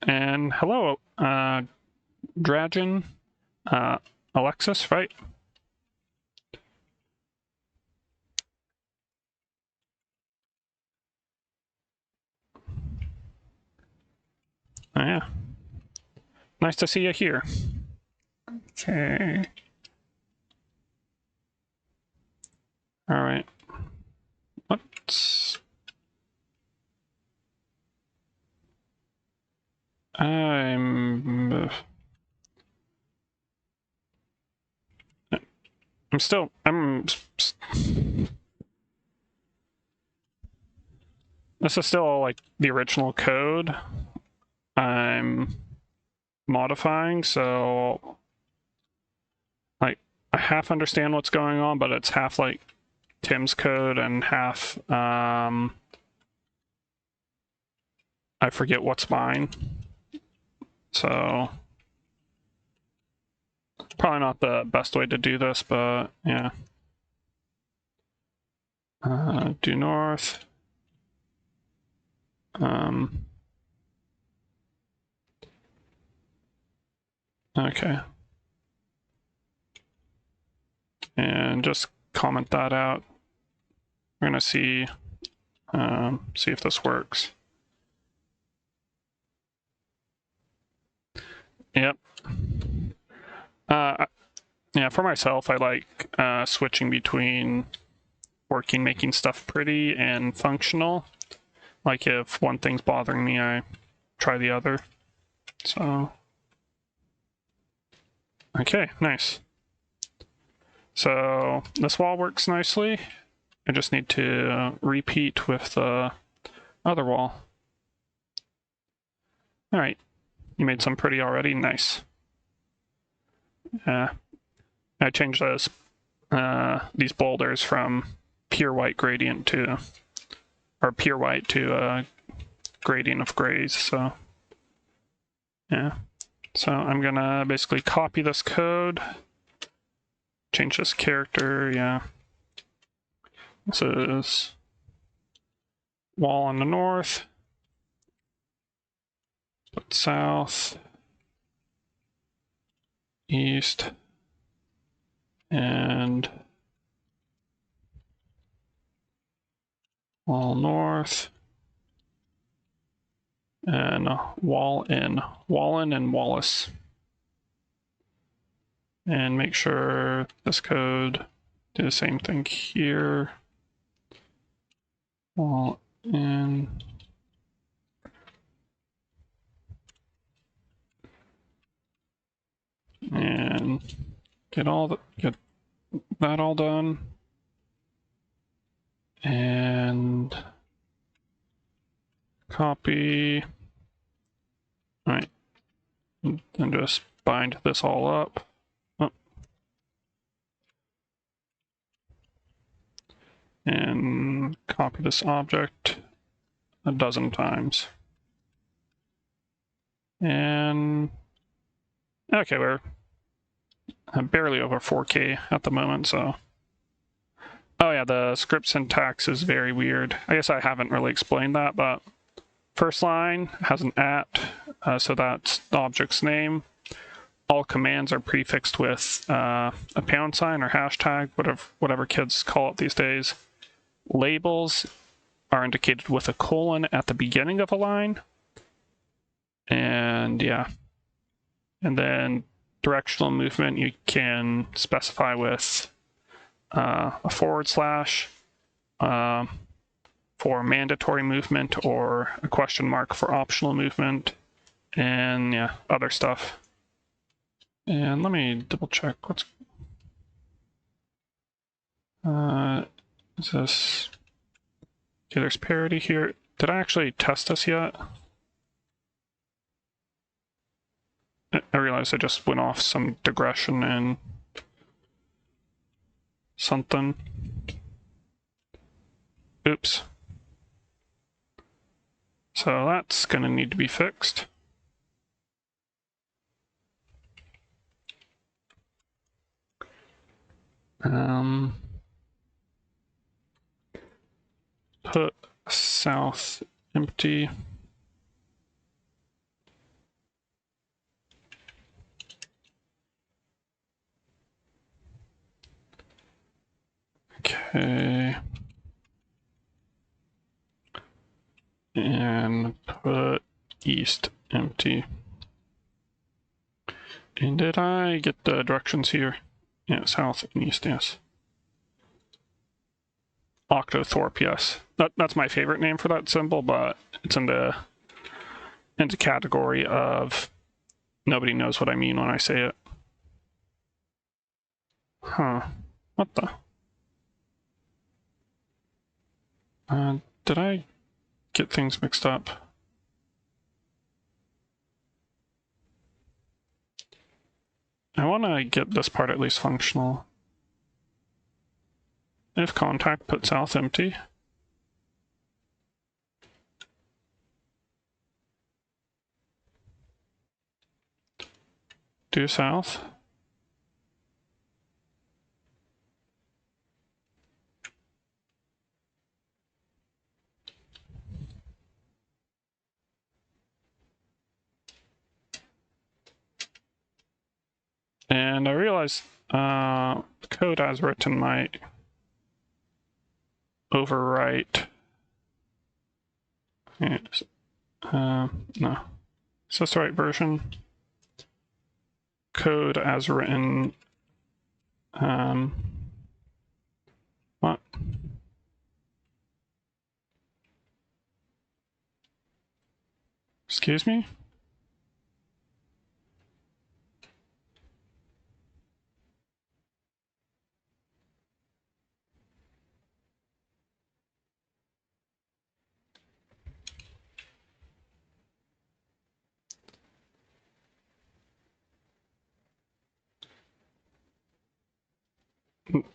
And hello, Dragon, Alexis, right? Oh, yeah. Nice to see you here. Okay. All right. Let's... I'm still... This is still like the original code I'm modifying, so like I half understand what's going on, but it's half like Tim's code and half I forget what's mine. So probably not the best way to do this, but yeah. Due north. Okay. And just comment that out. We're gonna see if this works. Yep. Yeah, for myself, I like switching between making stuff pretty and functional. Like if one thing's bothering me, I try the other. So, okay, nice. So this wall works nicely. I just need to repeat with the other wall. All right, you made some pretty already, nice. I changed these boulders from pure white gradient to, or pure white to a gradient of grays, so yeah. So I'm gonna basically copy this code, change this character, yeah. This is wall on the north, put south, east, and wall north, and Wallen and Wallace. And make sure this code do the same thing here. Wall in. And get that all done. And copy. All right. And just bind this all up. Oh. And copy this object a dozen times. And okay, we're barely over 4K at the moment, so. Oh yeah, the script syntax is very weird. I guess I haven't really explained that, but first line has an @ so that's the object's name. All commands are prefixed with a £sign or hashtag, whatever kids call it these days. Labels are indicated with a colon at the beginning of a line. And yeah. And then directional movement you can specify with a / for mandatory movement or a question mark for optional movement, and yeah, other stuff. And let me double check what's is this. Okay, there's parity here. Did I actually test this yet? I realized I just went off some digression and something. Oops. So that's gonna need to be fixed. Put south empty. Okay. And put east empty. And did I get the directions here? Yeah, south and east, yes. Octothorpe, yes. That's my favorite name for that symbol, but it's in the category of nobody knows what I mean when I say it. Huh. What the? Did I get things mixed up? I want to get this part at least functional. If contact, put south empty. Do south. And I realized code as written might overwrite. Yes. No. Is this the right version? Code as written. What? Excuse me?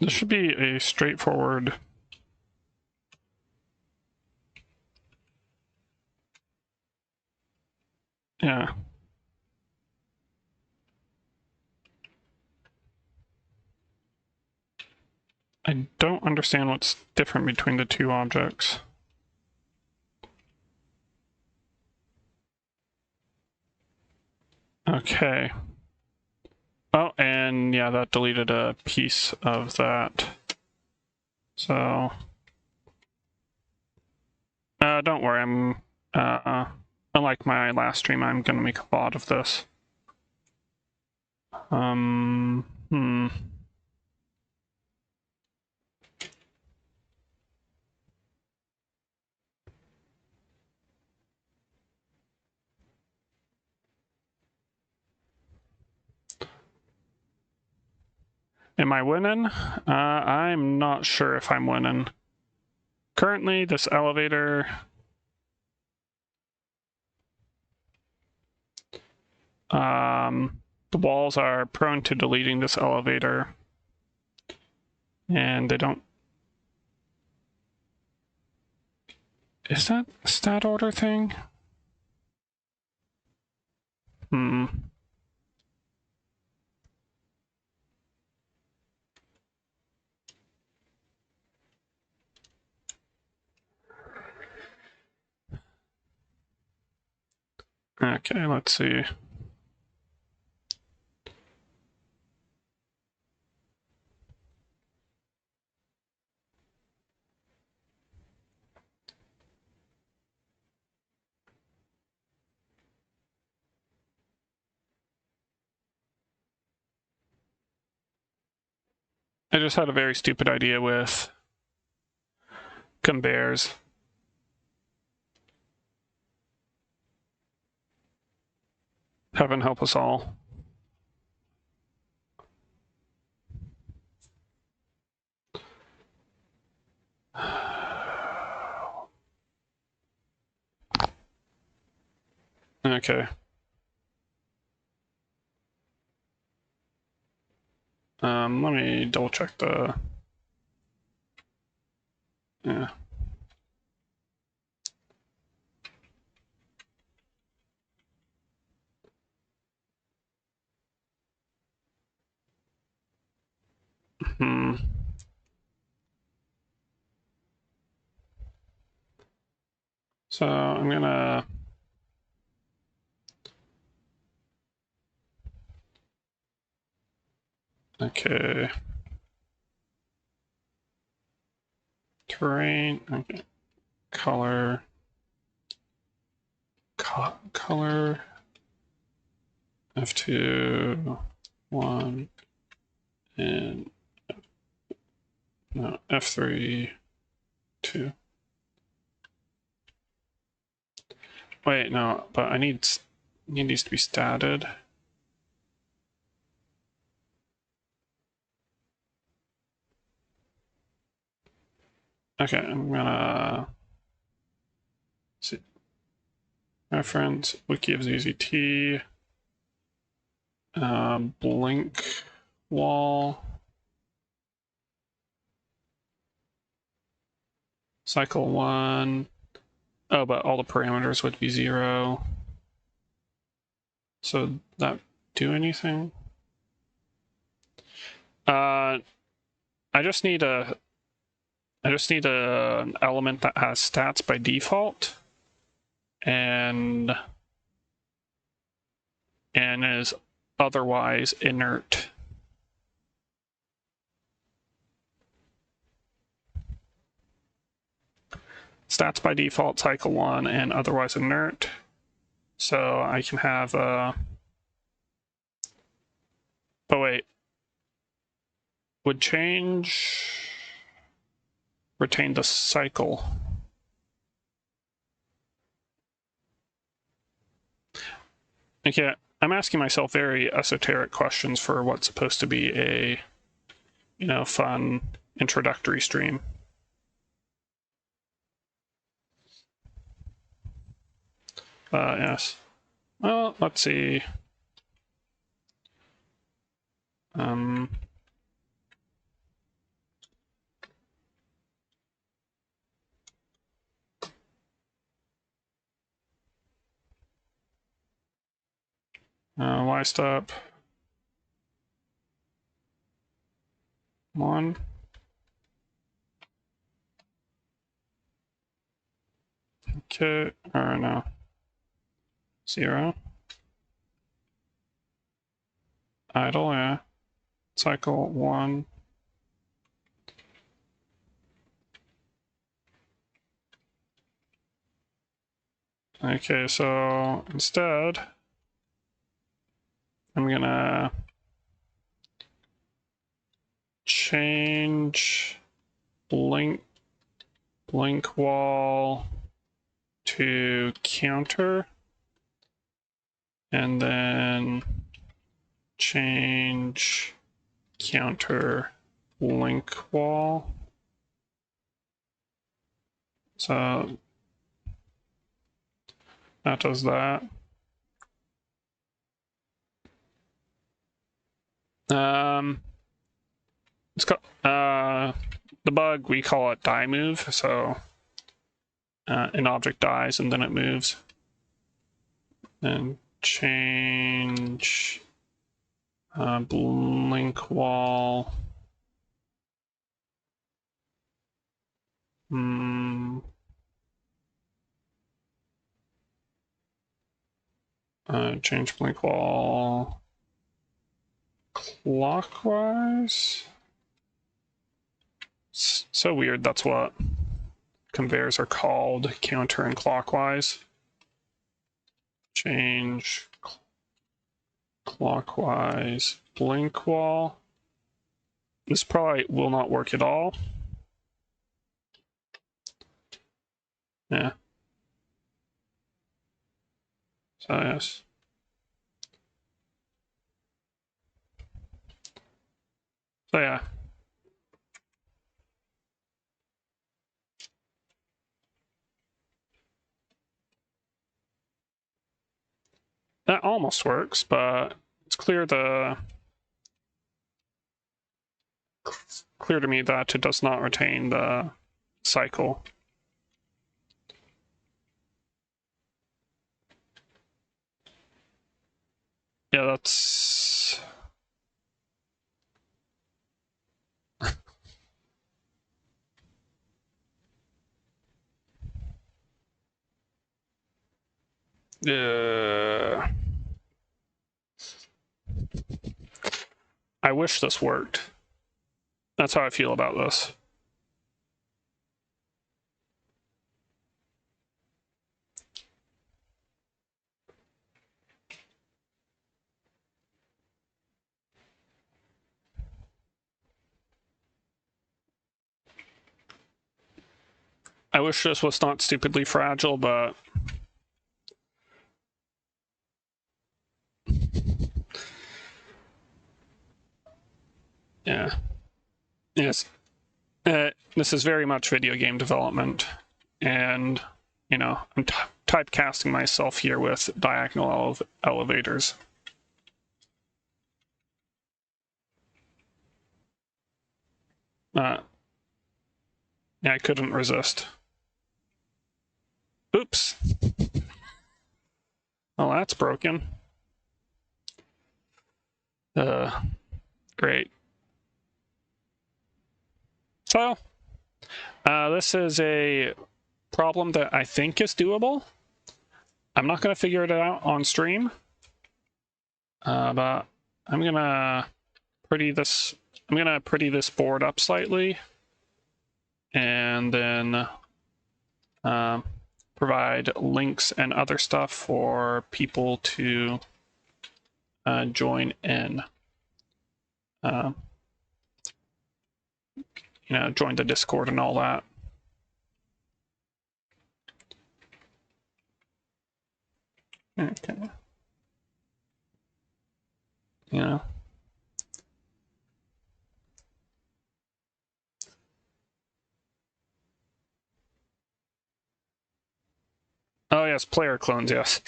This should be a straightforward. Yeah. I don't understand what's different between the two objects. Okay. Oh, and yeah, that deleted a piece of that. So, don't worry, I'm, unlike my last stream, I'm gonna make a lot of this. Am I winning? I'm not sure if I'm winning. Currently, this elevator... the walls are prone to deleting this elevator. And they don't... Is that a stat order thing? Okay, let's see. I just had a very stupid idea with conveyors. Heaven help us all. Okay. Let me double check the... Yeah. So I'm gonna... Okay. Terrain, okay. Color. Color. F2, 1, and no, F3, 2. Wait, no, but I need these to be statted. Okay, I'm gonna see. Reference, wiki of ZZT, blink wall, cycle 1. Oh, but all the parameters would be 0. So that do anything? I just need an element that has stats by default and is otherwise inert. Stats by default, cycle 1, and otherwise inert. So I can have but wait. Would change retain the cycle. Okay, I'm asking myself very esoteric questions for what's supposed to be a, fun introductory stream. Yes. Well, let's see. Y stop 1. Okay, or no. 0. Idle, yeah. Cycle 1. Okay, so instead, I'm gonna change blink wall to counter, and then change counter blink wall. So that does that. It's got the bug, we call it die move. So an object dies and then it moves. And change blink wall. Change blink wall clockwise. So weird, that's what conveyors are called, counter and clockwise. Change clockwise blink wall. This probably will not work at all. Yeah. So yes. So yeah. That almost works, but it's clear to me that it does not retain the cycle. Yeah, that's I wish this worked. That's how I feel about this. I wish this was not stupidly fragile, but yeah. Yes. This is very much video game development, and you know, I'm typecasting myself here with diagonal elevators. Yeah, I couldn't resist. Oops. Well, that's broken. Great. So, this is a problem that I think is doable. I'm not going to figure it out on stream, but I'm gonna pretty this board up slightly, and then provide links and other stuff for people to join in. You know, join the Discord and all that. Okay. You know. Oh yes, player clones, yes.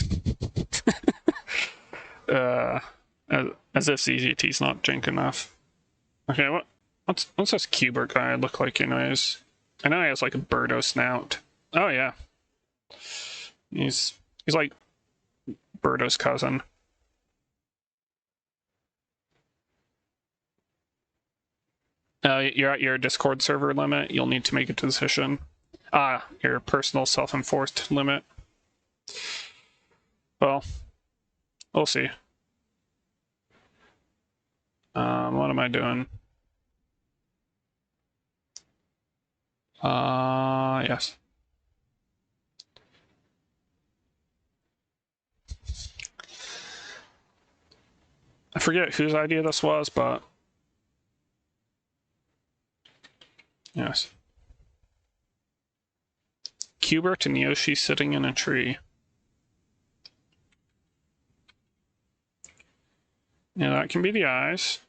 As if ZZT's not jank enough. Okay, what's this Cubert guy look like anyways? I know he has like a birdo snout. Oh yeah. He's like Birdo's cousin. You're at your Discord server limit. You'll need to make a decision. Your personal self-enforced limit. Well, we'll see. What am I doing? Yes. I forget whose idea this was, but yes. Cubert and Yoshi sitting in a tree. Yeah, that can be the eyes.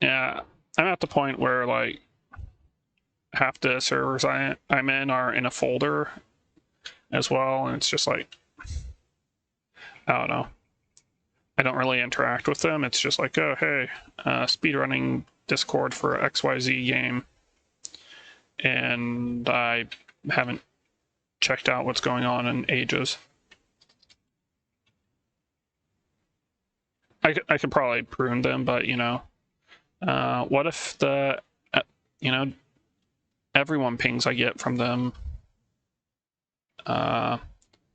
Yeah, I'm at the point where like half the servers I'm in are in a folder as well, and it's just like, I don't know. I don't really interact with them. It's just like, oh hey, speedrunning Discord for XYZ game, and I haven't checked out what's going on in ages. I could probably prune them, but you know, what if the you know, everyone pings I get from them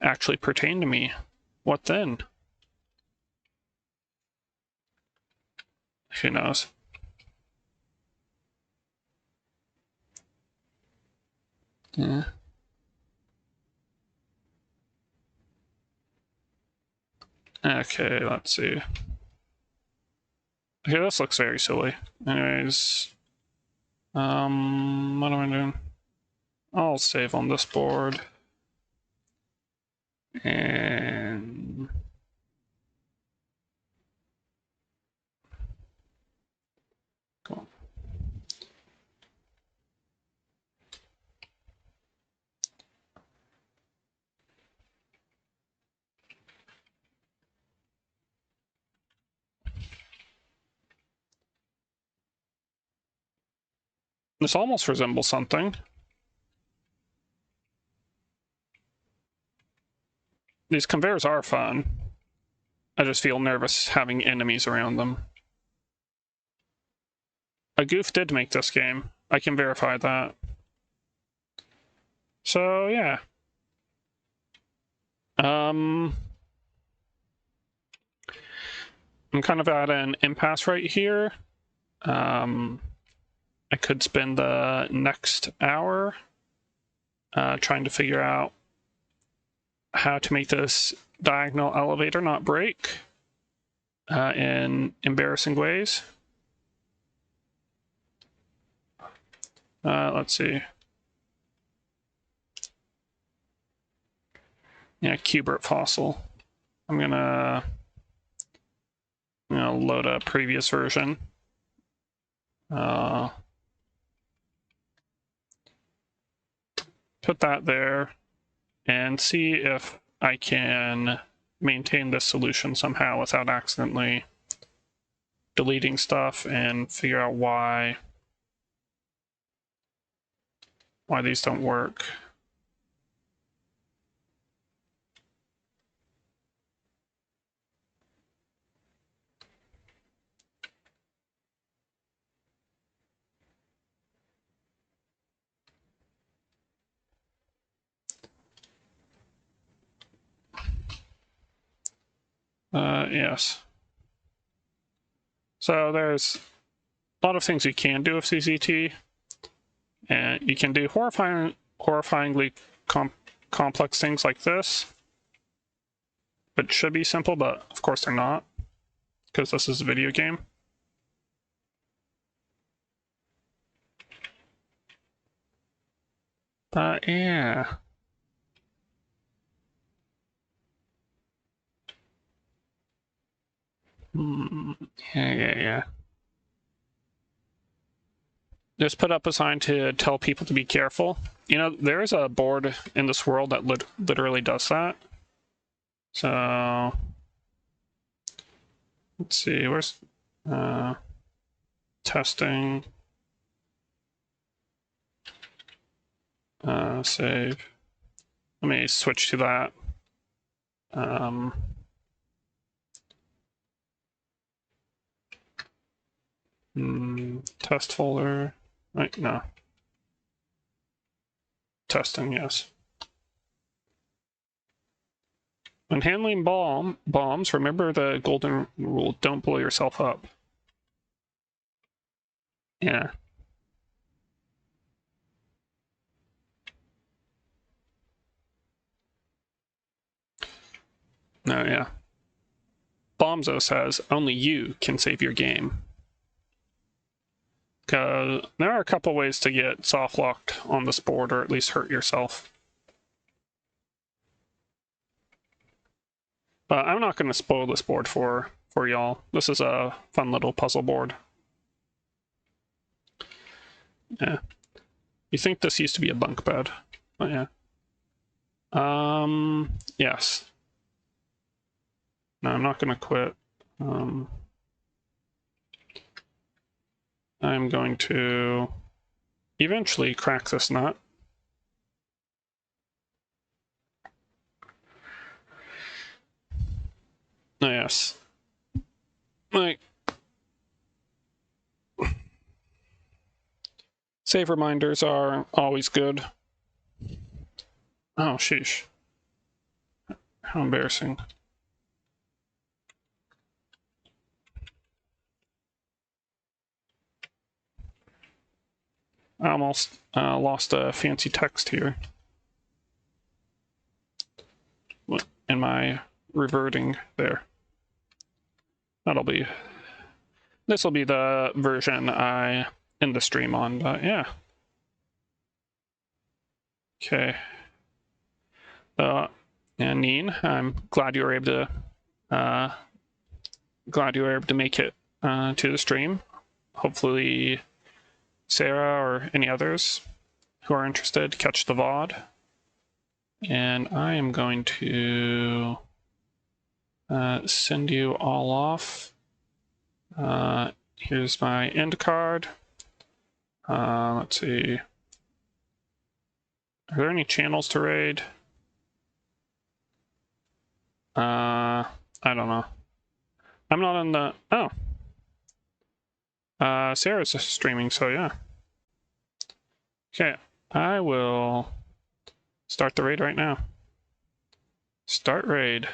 actually pertain to me? What then? Who knows? Yeah. Okay, let's see. Okay, this looks very silly. Anyways, what am I doing? I'll save on this board. And cool. This almost resembles something. These conveyors are fun. I just feel nervous having enemies around them. A goof did make this game. I can verify that. So, yeah. I'm kind of at an impasse right here. I could spend the next hour trying to figure out how to make this diagonal elevator not break in embarrassing ways. Let's see. Yeah, Cubert fossil. I'm gonna load a previous version. Put that there and see if I can maintain this solution somehow without accidentally deleting stuff, and figure out why these don't work. Yes. So there's a lot of things you can do with ZZT, and you can do horrifyingly complex things like this, which should be simple, but of course they're not, because this is a video game. But yeah. Yeah. Just put up a sign to tell people to be careful. You know, there is a board in this world that literally does that. So let's see, where's testing, save. Let me switch to that. Test folder. Right, no. Testing, yes. When handling bombs, remember the golden rule: don't blow yourself up. Yeah. No, yeah. Bombzo says only you can save your game. Because there are a couple ways to get soft locked on this board, or at least hurt yourself. But I'm not going to spoil this board for y'all. This is a fun little puzzle board. Yeah. You think this used to be a bunk bed? Oh yeah. Yes. No, I'm not going to quit. I'm going to eventually crack this nut. Oh, yes. Like, save reminders are always good. Oh, sheesh. How embarrassing. I almost lost a fancy text here in my reverting there. This will be the version I end the stream on, but yeah. Okay. And Neen, I'm glad you were able to make it to the stream. Hopefully Sarah or any others who are interested catch the VOD. And I am going to send you all off. Here's my end card. Let's see. Are there any channels to raid? I don't know. I'm not on the... Oh. Sarah's streaming, so yeah. Okay, I will start the raid right now. Start raid.